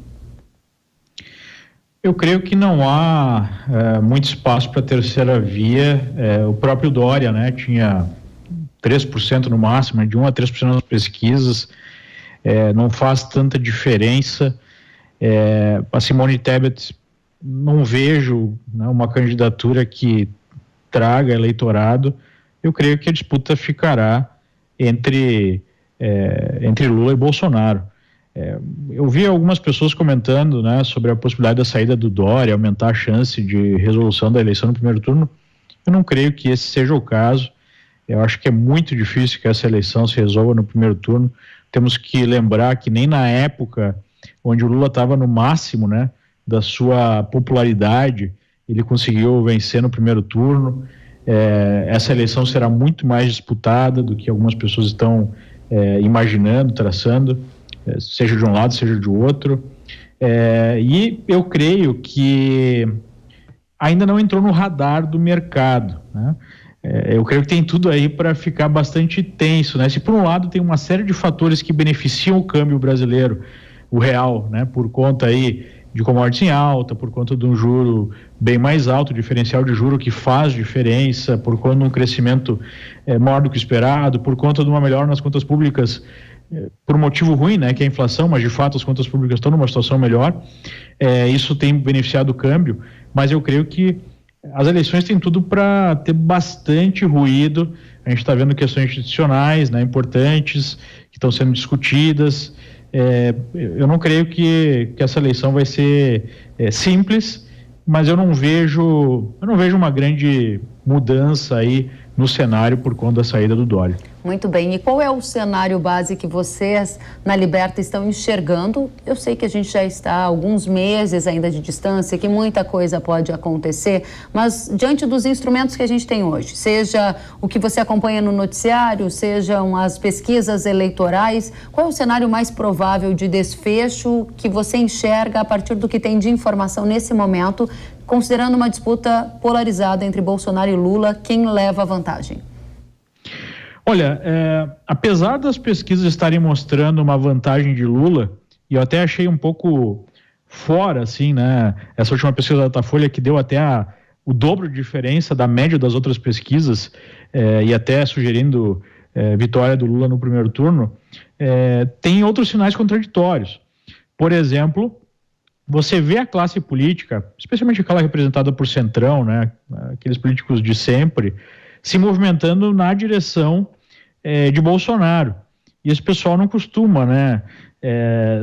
Eu creio que não há muito espaço para a terceira via. O próprio Dória, né, tinha 3% no máximo, de 1 a 3% nas pesquisas, não faz tanta diferença. A Simone Tebet, não vejo, né, uma candidatura que traga eleitorado. Eu creio que a disputa ficará entre Lula e Bolsonaro. Eu vi algumas pessoas comentando, né, sobre a possibilidade da saída do Dória, aumentar a chance de resolução da eleição no primeiro turno. Eu não creio que esse seja o caso. Eu acho que é muito difícil que essa eleição se resolva no primeiro turno. Temos que lembrar que nem na época onde o Lula estava no máximo, né, da sua popularidade, ele conseguiu vencer no primeiro turno. essa eleição será muito mais disputada do que algumas pessoas estão imaginando, traçando, seja de um lado, seja de outro. E eu creio que ainda não entrou no radar do mercado, né? Eu creio que tem tudo aí para ficar bastante tenso, né? Se por um lado tem uma série de fatores que beneficiam o câmbio brasileiro, o real, né? Por conta aí de commodities em alta, por conta de um juro bem mais alto, diferencial de juro que faz diferença, por conta de um crescimento maior do que esperado, por conta de uma melhora nas contas públicas, por um motivo ruim, né? Que é a inflação, mas de fato as contas públicas estão numa situação melhor. Isso tem beneficiado o câmbio, mas eu creio que as eleições têm tudo para ter bastante ruído. A gente está vendo questões institucionais, né, importantes, que estão sendo discutidas. Eu não creio que essa eleição vai ser simples, mas eu não vejo uma grande mudança aí no cenário por conta da saída do Dória. Muito bem. E qual é o cenário base que vocês na Liberta estão enxergando? Eu sei que a gente já está há alguns meses ainda de distância, que muita coisa pode acontecer, mas diante dos instrumentos que a gente tem hoje, seja o que você acompanha no noticiário, sejam as pesquisas eleitorais, qual é o cenário mais provável de desfecho que você enxerga a partir do que tem de informação nesse momento, considerando uma disputa polarizada entre Bolsonaro e Lula, quem leva a vantagem? Olha, apesar das pesquisas estarem mostrando uma vantagem de Lula, e eu até achei um pouco fora, assim, né? Essa última pesquisa da Datafolha que deu até o dobro de diferença da média das outras pesquisas, e até sugerindo vitória do Lula no primeiro turno, tem outros sinais contraditórios. Por exemplo, você vê a classe política, especialmente aquela representada por Centrão, né? Aqueles políticos de sempre, se movimentando na direção de Bolsonaro. E esse pessoal não costuma, né,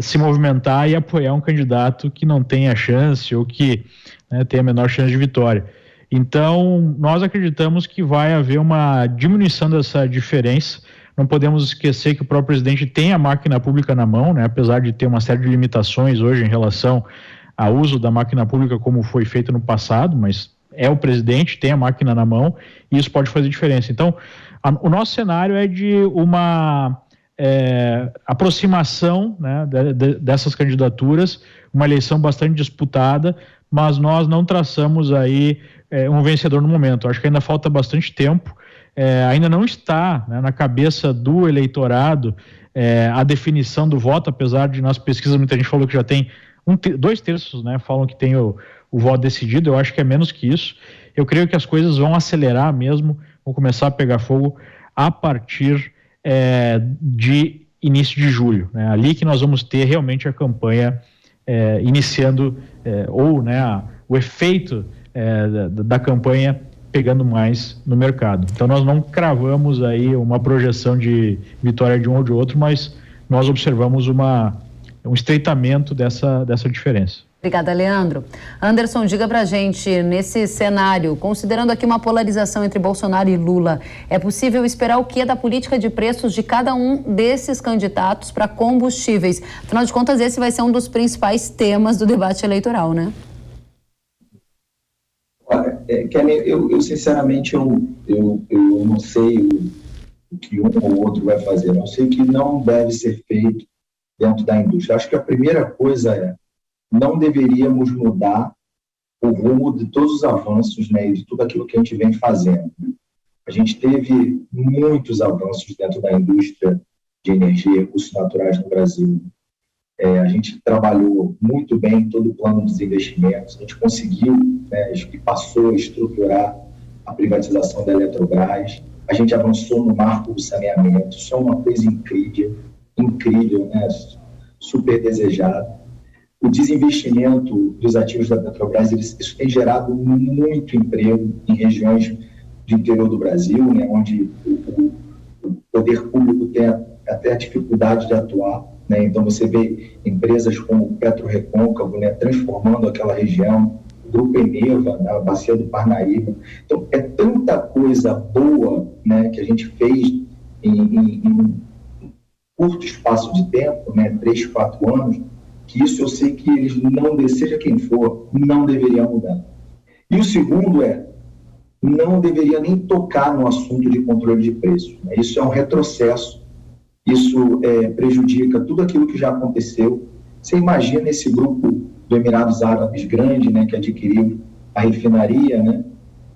se movimentar e apoiar um candidato que não tem a chance ou que, né, tem a menor chance de vitória. Então, nós acreditamos que vai haver uma diminuição dessa diferença. Não podemos esquecer que o próprio presidente tem a máquina pública na mão, né, apesar de ter uma série de limitações hoje em relação ao uso da máquina pública como foi feito no passado, mas é o presidente, tem a máquina na mão, e isso pode fazer diferença. Então, o nosso cenário é de uma aproximação, né, dessas candidaturas, uma eleição bastante disputada, mas nós não traçamos aí um vencedor no momento. Acho que ainda falta bastante tempo, ainda não está, né, na cabeça do eleitorado a definição do voto, apesar de nas pesquisas muita gente falou que já tem 2/3, né, falam que tem o voto decidido. Eu acho que é menos que isso. Eu creio que as coisas vão acelerar mesmo, vão começar a pegar fogo a partir de início de julho, né? Ali que nós vamos ter realmente a campanha iniciando, ou, né, o efeito da campanha pegando mais no mercado. Então nós não cravamos aí uma projeção de vitória de um ou de outro, mas nós observamos um estreitamento dessa diferença. Obrigada, Leandro. Anderson, diga pra gente, nesse cenário, considerando aqui uma polarização entre Bolsonaro e Lula, é possível esperar o que da política de preços de cada um desses candidatos para combustíveis? Afinal de contas, esse vai ser um dos principais temas do debate eleitoral, né? Olha, Kelly, eu sinceramente, eu não sei o que um ou outro vai fazer. Eu sei que não deve ser feito dentro da indústria. Acho que a primeira coisa não deveríamos mudar o rumo de todos os avanços, né, e de tudo aquilo que a gente vem fazendo. A gente teve muitos avanços dentro da indústria de energia e recursos naturais no Brasil. A gente trabalhou muito bem todo o plano dos investimentos, a gente conseguiu, né, e passou a estruturar a privatização da Eletrobras, a gente avançou no marco do saneamento. Isso é uma coisa incrível, né, super desejada. O desinvestimento dos ativos da Petrobras, isso tem gerado muito emprego em regiões do interior do Brasil, né, onde o poder público tem até a dificuldade de atuar, né? Então você vê empresas como o PetroRecôncavo, né, transformando aquela região, o Grupo Eneva, né, a Bacia do Parnaíba. Então é tanta coisa boa, né, que a gente fez em curto espaço de tempo, né, 3, 4 anos, que isso eu sei que eles não, seja quem for, não deveriam mudar. E o segundo não deveria nem tocar no assunto de controle de preço. Isso é um retrocesso, isso prejudica tudo aquilo que já aconteceu. Você imagina esse grupo do Emirados Árabes grande, né, que adquiriu a refinaria, né,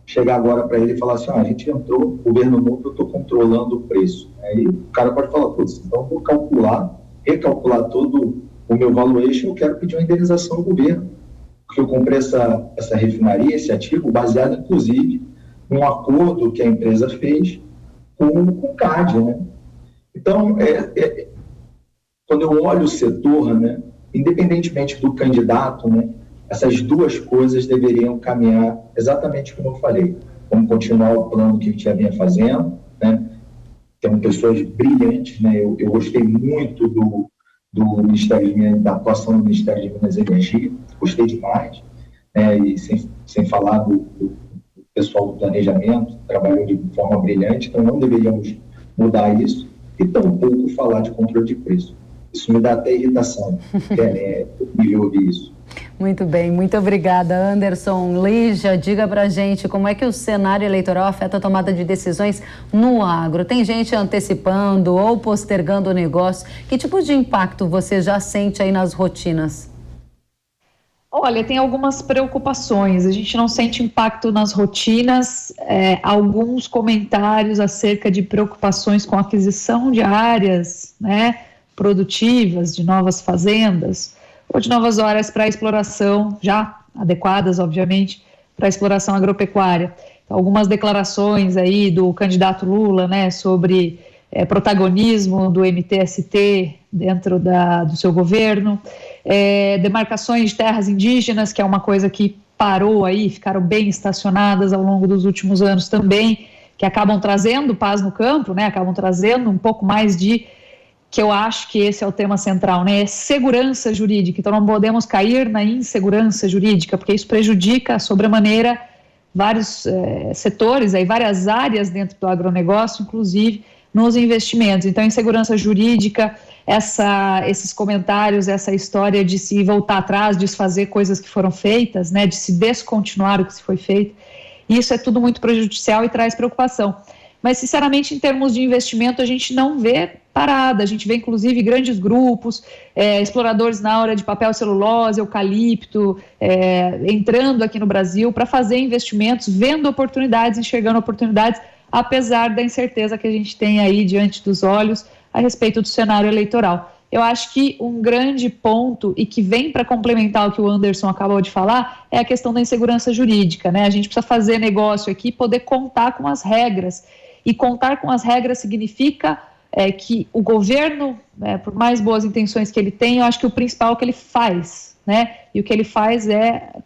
chegar agora para ele e falar assim, a gente entrou, governo novo, eu estou controlando o preço. Aí o cara pode falar, então eu vou recalcular todo o meu valuation, eu quero pedir uma indenização do governo, porque eu comprei essa refinaria, esse ativo, baseado inclusive num acordo que a empresa fez com o CAD, né? Então, quando eu olho o setor, né, independentemente do candidato, né, essas duas coisas deveriam caminhar exatamente como eu falei. Vamos continuar o plano que a gente já vinha fazendo, né? Temos pessoas brilhantes, né? Eu gostei muito do Ministério de Minas, da atuação do Ministério de Minas e Energia, gostei demais, né? E sem falar do pessoal do planejamento, trabalhou de forma brilhante, então não deveríamos mudar isso, e tampouco falar de controle de preço. Isso me dá até irritação, me ouvir isso. Muito bem, muito obrigada, Anderson. Lígia, diga pra gente como é que o cenário eleitoral afeta a tomada de decisões no agro. Tem gente antecipando ou postergando o negócio. Que tipo de impacto você já sente aí nas rotinas? Olha, tem algumas preocupações. A gente não sente impacto nas rotinas. Alguns comentários acerca de preocupações com a aquisição de áreas, né, produtivas, de novas fazendas, ou de novas áreas para exploração, já adequadas, obviamente, para a exploração agropecuária. Então, algumas declarações aí do candidato Lula, né, sobre protagonismo do MTST dentro do seu governo, demarcações de terras indígenas, que é uma coisa que parou aí, ficaram bem estacionadas ao longo dos últimos anos também, que acabam trazendo paz no campo, né, acabam trazendo um pouco mais que eu acho que esse é o tema central, né? É segurança jurídica. Então, não podemos cair na insegurança jurídica, porque isso prejudica sobremaneira vários setores, aí, várias áreas dentro do agronegócio, inclusive nos investimentos. Então, insegurança jurídica, esses comentários, essa história de se voltar atrás, desfazer coisas que foram feitas, né? De se descontinuar o que se foi feito, isso é tudo muito prejudicial e traz preocupação. Mas, sinceramente, em termos de investimento, a gente não vê parada. A gente vê, inclusive, grandes grupos, exploradores na área de papel, celulose, eucalipto, entrando aqui no Brasil para fazer investimentos, vendo oportunidades, enxergando oportunidades, apesar da incerteza que a gente tem aí diante dos olhos a respeito do cenário eleitoral. Eu acho que um grande ponto, e que vem para complementar o que o Anderson acabou de falar, é a questão da insegurança jurídica, né? A gente precisa fazer negócio aqui, poder contar com as regras. E contar com as regras significa que o governo, por mais boas intenções que ele tem, eu acho que o principal é o que ele faz, né? E o que ele faz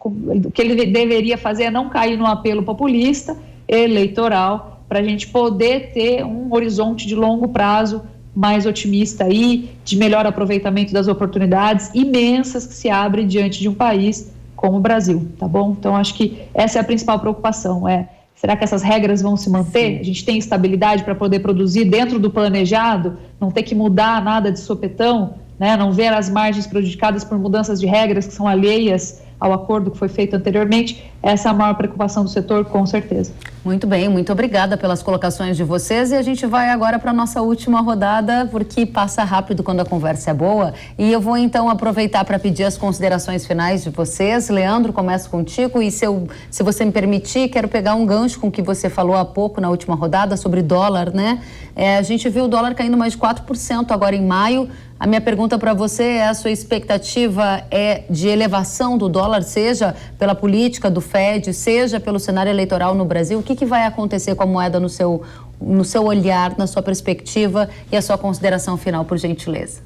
o que ele deveria fazer é não cair no apelo populista, eleitoral, para a gente poder ter um horizonte de longo prazo mais otimista aí, de melhor aproveitamento das oportunidades imensas que se abrem diante de um país como o Brasil, tá bom? Então, acho que essa é a principal preocupação, será que essas regras vão se manter? Sim. A gente tem estabilidade para poder produzir dentro do planejado, não ter que mudar nada de sopetão, né? Não ver as margens prejudicadas por mudanças de regras que são alheias ao acordo que foi feito anteriormente. Essa é a maior preocupação do setor, com certeza. Muito bem, muito obrigada pelas colocações de vocês, e a gente vai agora para a nossa última rodada, porque passa rápido quando a conversa é boa, e eu vou então aproveitar para pedir as considerações finais de vocês. Leandro, começo contigo, e se você me permitir, quero pegar um gancho com o que você falou há pouco na última rodada sobre dólar, né? A gente viu o dólar caindo mais de 4% agora em maio. A minha pergunta para você é: a sua expectativa é de elevação do dólar, seja pela política do FED, seja pelo cenário eleitoral no Brasil? O que vai acontecer com a moeda no seu olhar, na sua perspectiva, e a sua consideração final, por gentileza?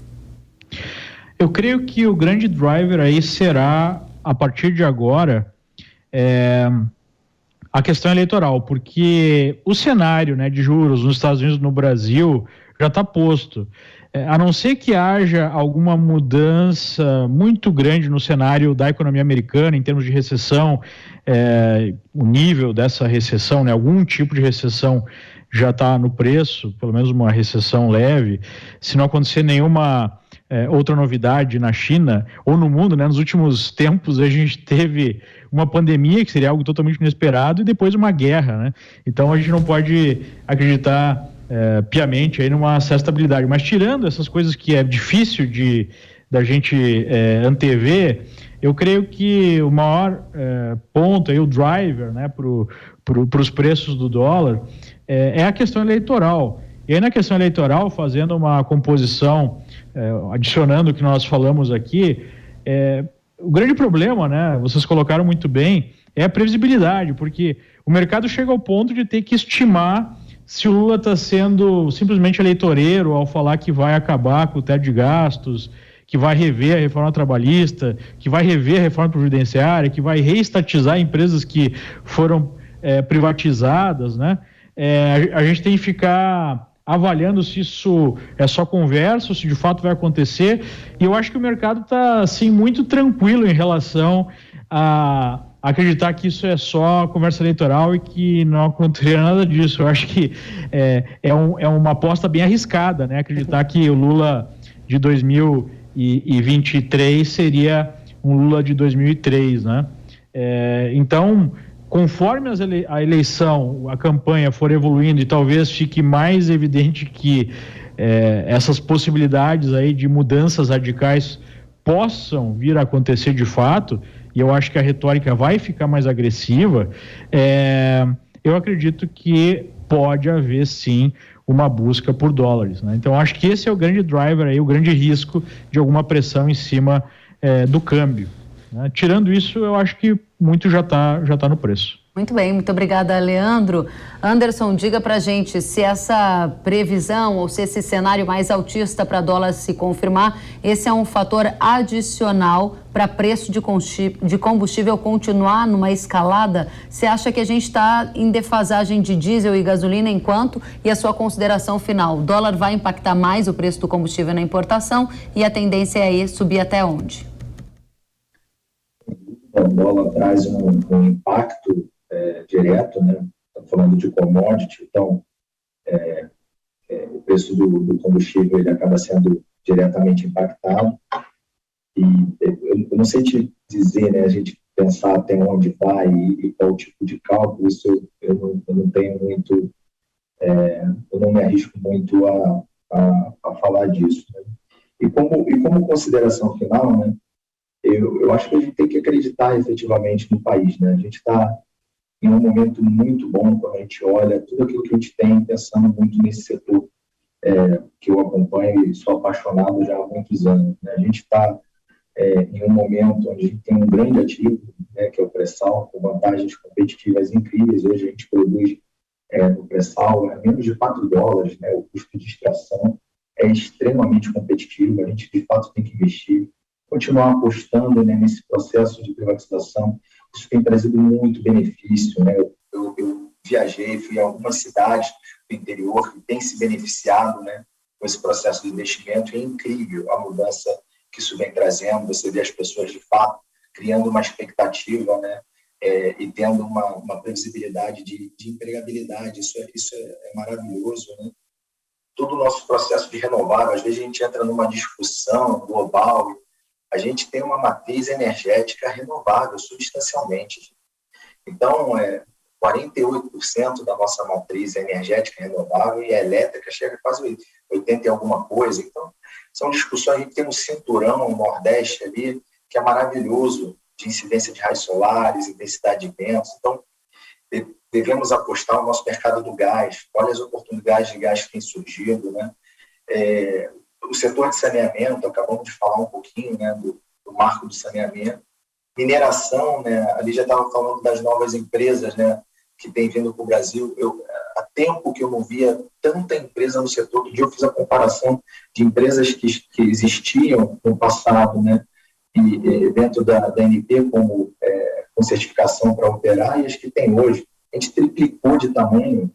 Eu creio que o grande driver aí será, a partir de agora, a questão eleitoral, porque o cenário, né, de juros nos Estados Unidos e no Brasil já está posto. A não ser que haja alguma mudança muito grande no cenário da economia americana em termos de recessão, o nível dessa recessão, né, algum tipo de recessão já está no preço, pelo menos uma recessão leve. Se não acontecer nenhuma outra novidade na China ou no mundo, né? Nos últimos tempos a gente teve uma pandemia, que seria algo totalmente inesperado, e depois uma guerra, né? Então a gente não pode acreditar piamente aí numa certa estabilidade. Mas tirando essas coisas que é difícil da gente antever, eu creio que o maior ponto, aí, o driver, né, para os preços do dólar é a questão eleitoral. E aí na questão eleitoral, fazendo uma composição, adicionando o que nós falamos aqui, o grande problema, né, vocês colocaram muito bem, é a previsibilidade, porque o mercado chega ao ponto de ter que estimar se o Lula está sendo simplesmente eleitoreiro ao falar que vai acabar com o teto de gastos, que vai rever a reforma trabalhista, que vai rever a reforma previdenciária, que vai reestatizar empresas que foram privatizadas, né? A gente tem que ficar avaliando se isso é só conversa, se de fato vai acontecer, e eu acho que o mercado está, assim, muito tranquilo em relação a acreditar que isso é só conversa eleitoral e que não aconteceria nada disso. Eu acho que é uma aposta bem arriscada, né? Acreditar que o Lula de 2023 seria um Lula de 2003, né? Então, conforme a eleição, a campanha for evoluindo e talvez fique mais evidente que essas possibilidades aí de mudanças radicais possam vir a acontecer de fato, e eu acho que a retórica vai ficar mais agressiva, eu acredito que pode haver sim uma busca por dólares, né? Então acho que esse é o grande driver aí, o grande risco de alguma pressão em cima do câmbio, né? Tirando isso, eu acho que muito já tá no preço. Muito bem, muito obrigada, Leandro. Anderson, diga pra gente se essa previsão ou se esse cenário mais altista para dólar se confirmar, esse é um fator adicional para preço de combustível continuar numa escalada? Você acha que a gente está em defasagem de diesel e gasolina enquanto? E a sua consideração final, o dólar vai impactar mais o preço do combustível na importação e a tendência é subir até onde? O dólar traz um impacto direto, né? Estamos falando de commodity, então o preço do combustível ele acaba sendo diretamente impactado. E eu não sei te dizer, né? A gente pensar até onde vai e qual tipo de cálculo, isso eu não tenho muito, eu não me arrisco muito a falar disso, né? E como consideração final, né? Eu acho que a gente tem que acreditar efetivamente no país, né? A gente está em um momento muito bom quando a gente olha tudo aquilo que a gente tem, pensando muito nesse setor que eu acompanho e sou apaixonado já há muitos anos, né? A gente está em um momento onde a gente tem um grande ativo, né, que é o pré-sal, com vantagens competitivas incríveis. Hoje a gente produz no pré-sal menos de $4, né? O custo de extração é extremamente competitivo, a gente de fato tem que investir, continuar apostando, né, nesse processo de privatização. Isso tem trazido muito benefício, né? Eu viajei, fui a algumas cidades do interior que têm se beneficiado, né, com esse processo de investimento, e é incrível a mudança que isso vem trazendo. Você vê as pessoas, de fato, criando uma expectativa, né, e tendo uma previsibilidade de empregabilidade. Isso é maravilhoso, né? Todo o nosso processo de renovável, às vezes a gente entra numa discussão global. A gente tem uma matriz energética renovável substancialmente. Então, 48% da nossa matriz energética renovável, e a elétrica chega a quase 80% e alguma coisa. Então, são discussões. A gente tem um cinturão no Nordeste ali, que é maravilhoso, de incidência de raios solares, intensidade de ventos. Então, devemos apostar no nosso mercado do gás. Olha as oportunidades de gás que têm surgido, né? O setor de saneamento, acabamos de falar um pouquinho, né, do marco do saneamento. Mineração, né, ali já estava falando das novas empresas, né, que têm vindo para o Brasil. Há tempo que eu não via tanta empresa no setor. Outro dia eu fiz a comparação de empresas que existiam no passado, né, e dentro da ANP com certificação para operar, e as que tem hoje. A gente triplicou de tamanho.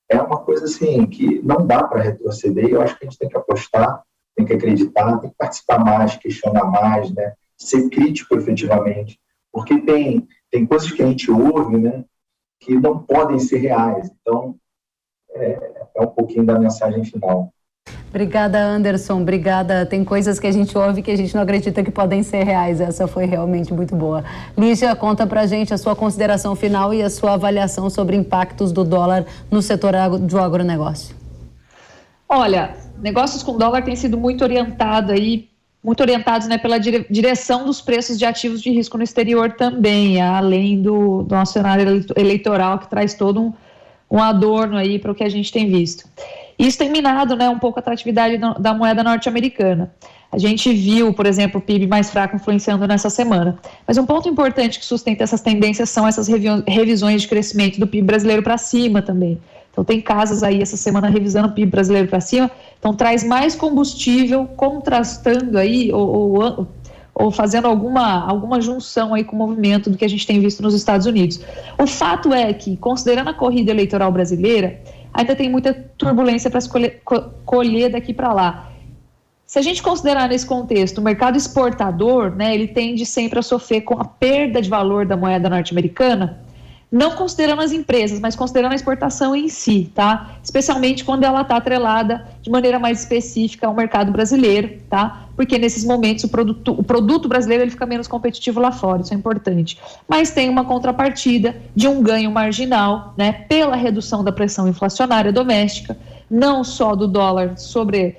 É uma coisa assim que não dá para retroceder. Eu acho que a gente tem que apostar, tem que acreditar, tem que participar mais, questionar mais, né? Ser crítico efetivamente, porque tem coisas que a gente ouve, né, que não podem ser reais. Então, é um pouquinho da mensagem final. Obrigada, Anderson. Obrigada. Tem coisas que a gente ouve que a gente não acredita que podem ser reais. Essa foi realmente muito boa. Lígia, conta pra gente a sua consideração final e a sua avaliação sobre impactos do dólar no setor do agronegócio. Olha, negócios com dólar têm sido muito orientados pela direção dos preços de ativos de risco no exterior também, além do nosso cenário eleitoral, que traz todo um adorno aí para o que a gente tem visto. Isso tem minado, um pouco a atratividade da moeda norte-americana. A gente viu, por exemplo, o PIB mais fraco influenciando nessa semana. Mas um ponto importante que sustenta essas tendências são essas revisões de crescimento do PIB brasileiro para cima também. Então tem casas aí essa semana revisando o PIB brasileiro para cima, então traz mais combustível, contrastando aí ou fazendo alguma junção aí com o movimento do que a gente tem visto nos Estados Unidos. O fato é que, considerando a corrida eleitoral brasileira, ainda tem muita turbulência para se colher daqui para lá. Se a gente considerar nesse contexto o mercado exportador, ele tende sempre a sofrer com a perda de valor da moeda norte-americana, não considerando as empresas, mas considerando a exportação em si, tá? Especialmente quando ela está atrelada de maneira mais específica ao mercado brasileiro, tá? Porque nesses momentos o produto brasileiro ele fica menos competitivo lá fora, isso é importante. Mas tem uma contrapartida de um ganho marginal, pela redução da pressão inflacionária doméstica, não só do dólar sobre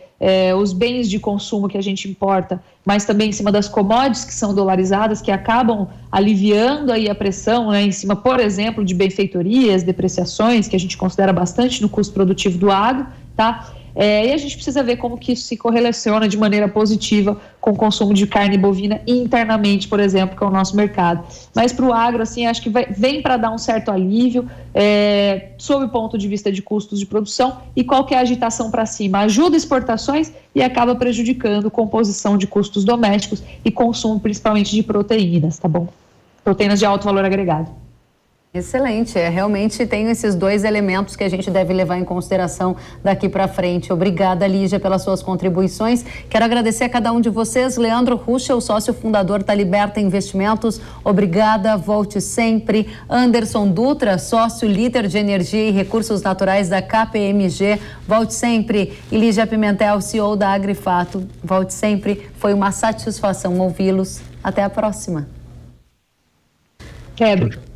os bens de consumo que a gente importa, mas também em cima das commodities que são dolarizadas, que acabam aliviando aí a pressão, em cima, por exemplo, de benfeitorias, depreciações, que a gente considera bastante no custo produtivo do agro, tá? E a gente precisa ver como que isso se correlaciona de maneira positiva com o consumo de carne bovina internamente, por exemplo, que é o nosso mercado. Mas para o agro, assim, acho que vem para dar um certo alívio sob o ponto de vista de custos de produção, e qualquer agitação para cima ajuda exportações e acaba prejudicando composição de custos domésticos e consumo principalmente de proteínas, tá bom? Proteínas de alto valor agregado. Excelente, realmente tem esses dois elementos que a gente deve levar em consideração daqui para frente. Obrigada, Lígia, pelas suas contribuições. Quero agradecer a cada um de vocês. Leandro Ruschel, sócio fundador da Liberta Investimentos, obrigada, volte sempre. Anderson Dutra, sócio líder de energia e recursos naturais da KPMG, volte sempre. E Lígia Pimentel, CEO da Agrifato, volte sempre. Foi uma satisfação ouvi-los. Até a próxima. Quebra.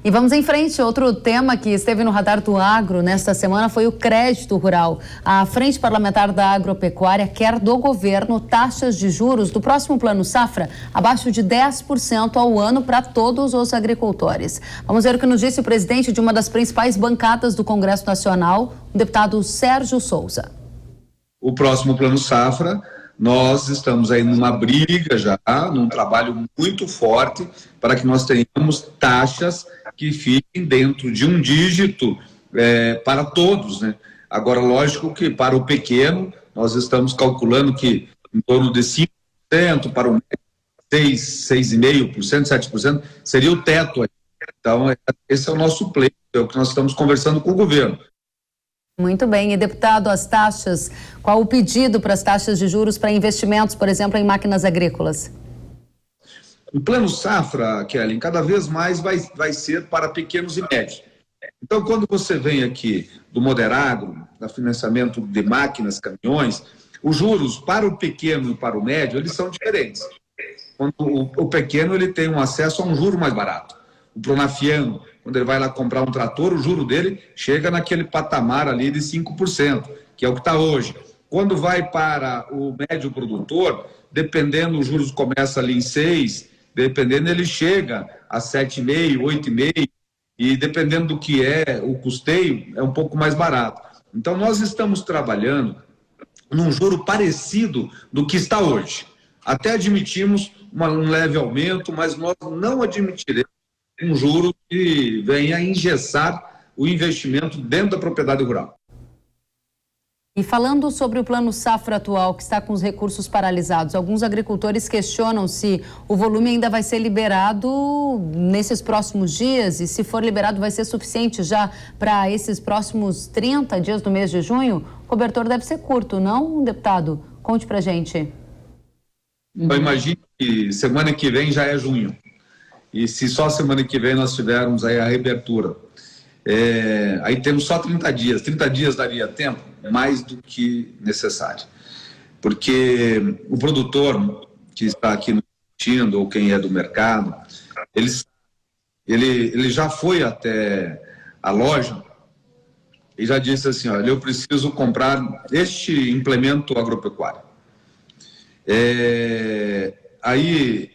E vamos em frente. Outro tema que esteve no radar do agro nesta semana foi o crédito rural. A Frente Parlamentar da Agropecuária quer do governo taxas de juros do próximo Plano Safra abaixo de 10% ao ano para todos os agricultores. Vamos ver o que nos disse o presidente de uma das principais bancadas do Congresso Nacional, o deputado Sérgio Souza. O próximo Plano Safra, nós estamos aí numa briga já, num trabalho muito forte para que nós tenhamos taxas que fiquem dentro de um dígito para todos, Agora, lógico que para o pequeno, nós estamos calculando que em torno de 5%, para o médio, 6,5%, 7% seria o teto. Então, esse é o nosso pleito, é o que nós estamos conversando com o governo. Muito bem. E, deputado, as taxas, qual o pedido para as taxas de juros para investimentos, por exemplo, em máquinas agrícolas? O Plano Safra, Kellen, cada vez mais vai ser para pequenos e médios. Então, quando você vem aqui do Moderagro, da financiamento de máquinas, caminhões, os juros para o pequeno e para o médio, eles são diferentes. Quando o pequeno ele tem um acesso a um juro mais barato. O Pronafiano, quando ele vai lá comprar um trator, o juro dele chega naquele patamar ali de 5%, que é o que está hoje. Quando vai para o médio produtor, dependendo, os juros começam ali em 6%, dependendo, ele chega a 7,5%, 8,5%, e dependendo do que é o custeio, é um pouco mais barato. Então, nós estamos trabalhando num juro parecido do que está hoje. Até admitimos um leve aumento, mas nós não admitiremos um juro que venha engessar o investimento dentro da propriedade rural. E falando sobre o Plano Safra atual, que está com os recursos paralisados, alguns agricultores questionam se o volume ainda vai ser liberado nesses próximos dias e, se for liberado, vai ser suficiente já para esses próximos 30 dias do mês de junho? O cobertor deve ser curto, não, deputado? Conte pra gente. Eu imagino que semana que vem já é junho. E se só semana que vem nós tivermos aí a reabertura. Aí temos só 30 dias. 30 dias daria tempo? Mais do que necessário. Porque o produtor que está aqui nos assistindo, ou quem é do mercado, ele já foi até a loja e já disse assim, olha, eu preciso comprar este implemento agropecuário. Aí,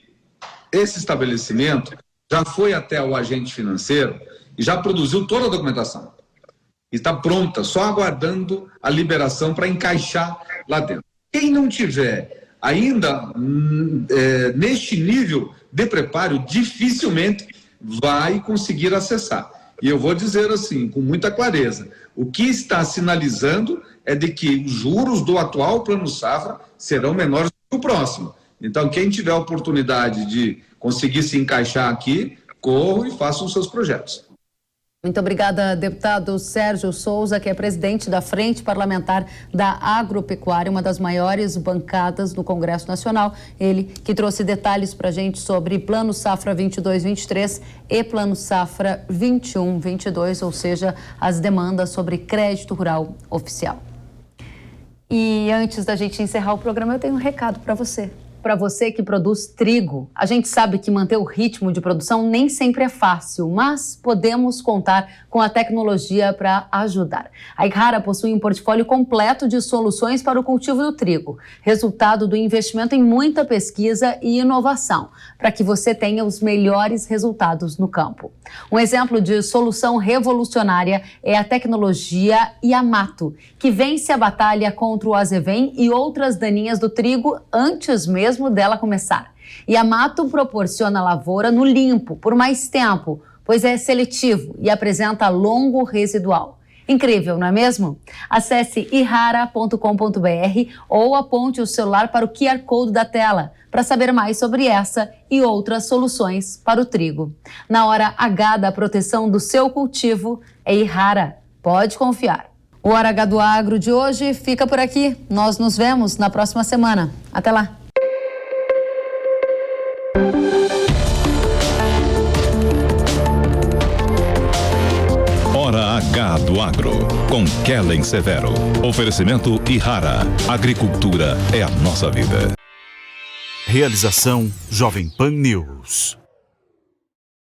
esse estabelecimento já foi até o agente financeiro e já produziu toda a documentação. Está pronta, só aguardando a liberação para encaixar lá dentro. Quem não tiver ainda neste nível de preparo, dificilmente vai conseguir acessar. E eu vou dizer assim, com muita clareza, o que está sinalizando é de que os juros do atual Plano Safra serão menores do que o próximo. Então, quem tiver a oportunidade de conseguir se encaixar aqui, corram e façam os seus projetos. Muito obrigada, deputado Sérgio Souza, que é presidente da Frente Parlamentar da Agropecuária, uma das maiores bancadas do Congresso Nacional. Ele que trouxe detalhes para a gente sobre Plano Safra 22-23 e Plano Safra 21-22, ou seja, as demandas sobre crédito rural oficial. E antes da gente encerrar o programa, eu tenho um recado para você. Para você que produz trigo, a gente sabe que manter o ritmo de produção nem sempre é fácil, mas podemos contar com a tecnologia para ajudar. A Yara possui um portfólio completo de soluções para o cultivo do trigo, resultado do investimento em muita pesquisa e inovação, para que você tenha os melhores resultados no campo. Um exemplo de solução revolucionária é a tecnologia Yamato, que vence a batalha contra o azevém e outras daninhas do trigo antes mesmo dela começar. Yamato proporciona a lavoura no limpo por mais tempo, pois é seletivo e apresenta longo residual. Incrível, não é mesmo? Acesse ihara.com.br ou aponte o celular para o QR Code da tela para saber mais sobre essa e outras soluções para o trigo. Na hora H da proteção do seu cultivo, é Ihara. Pode confiar. O Hora H do Agro de hoje fica por aqui. Nós nos vemos na próxima semana. Até lá. Hora H do Agro, com Kellen Severo. Oferecimento Ihara. Agricultura é a nossa vida. Realização Jovem Pan News.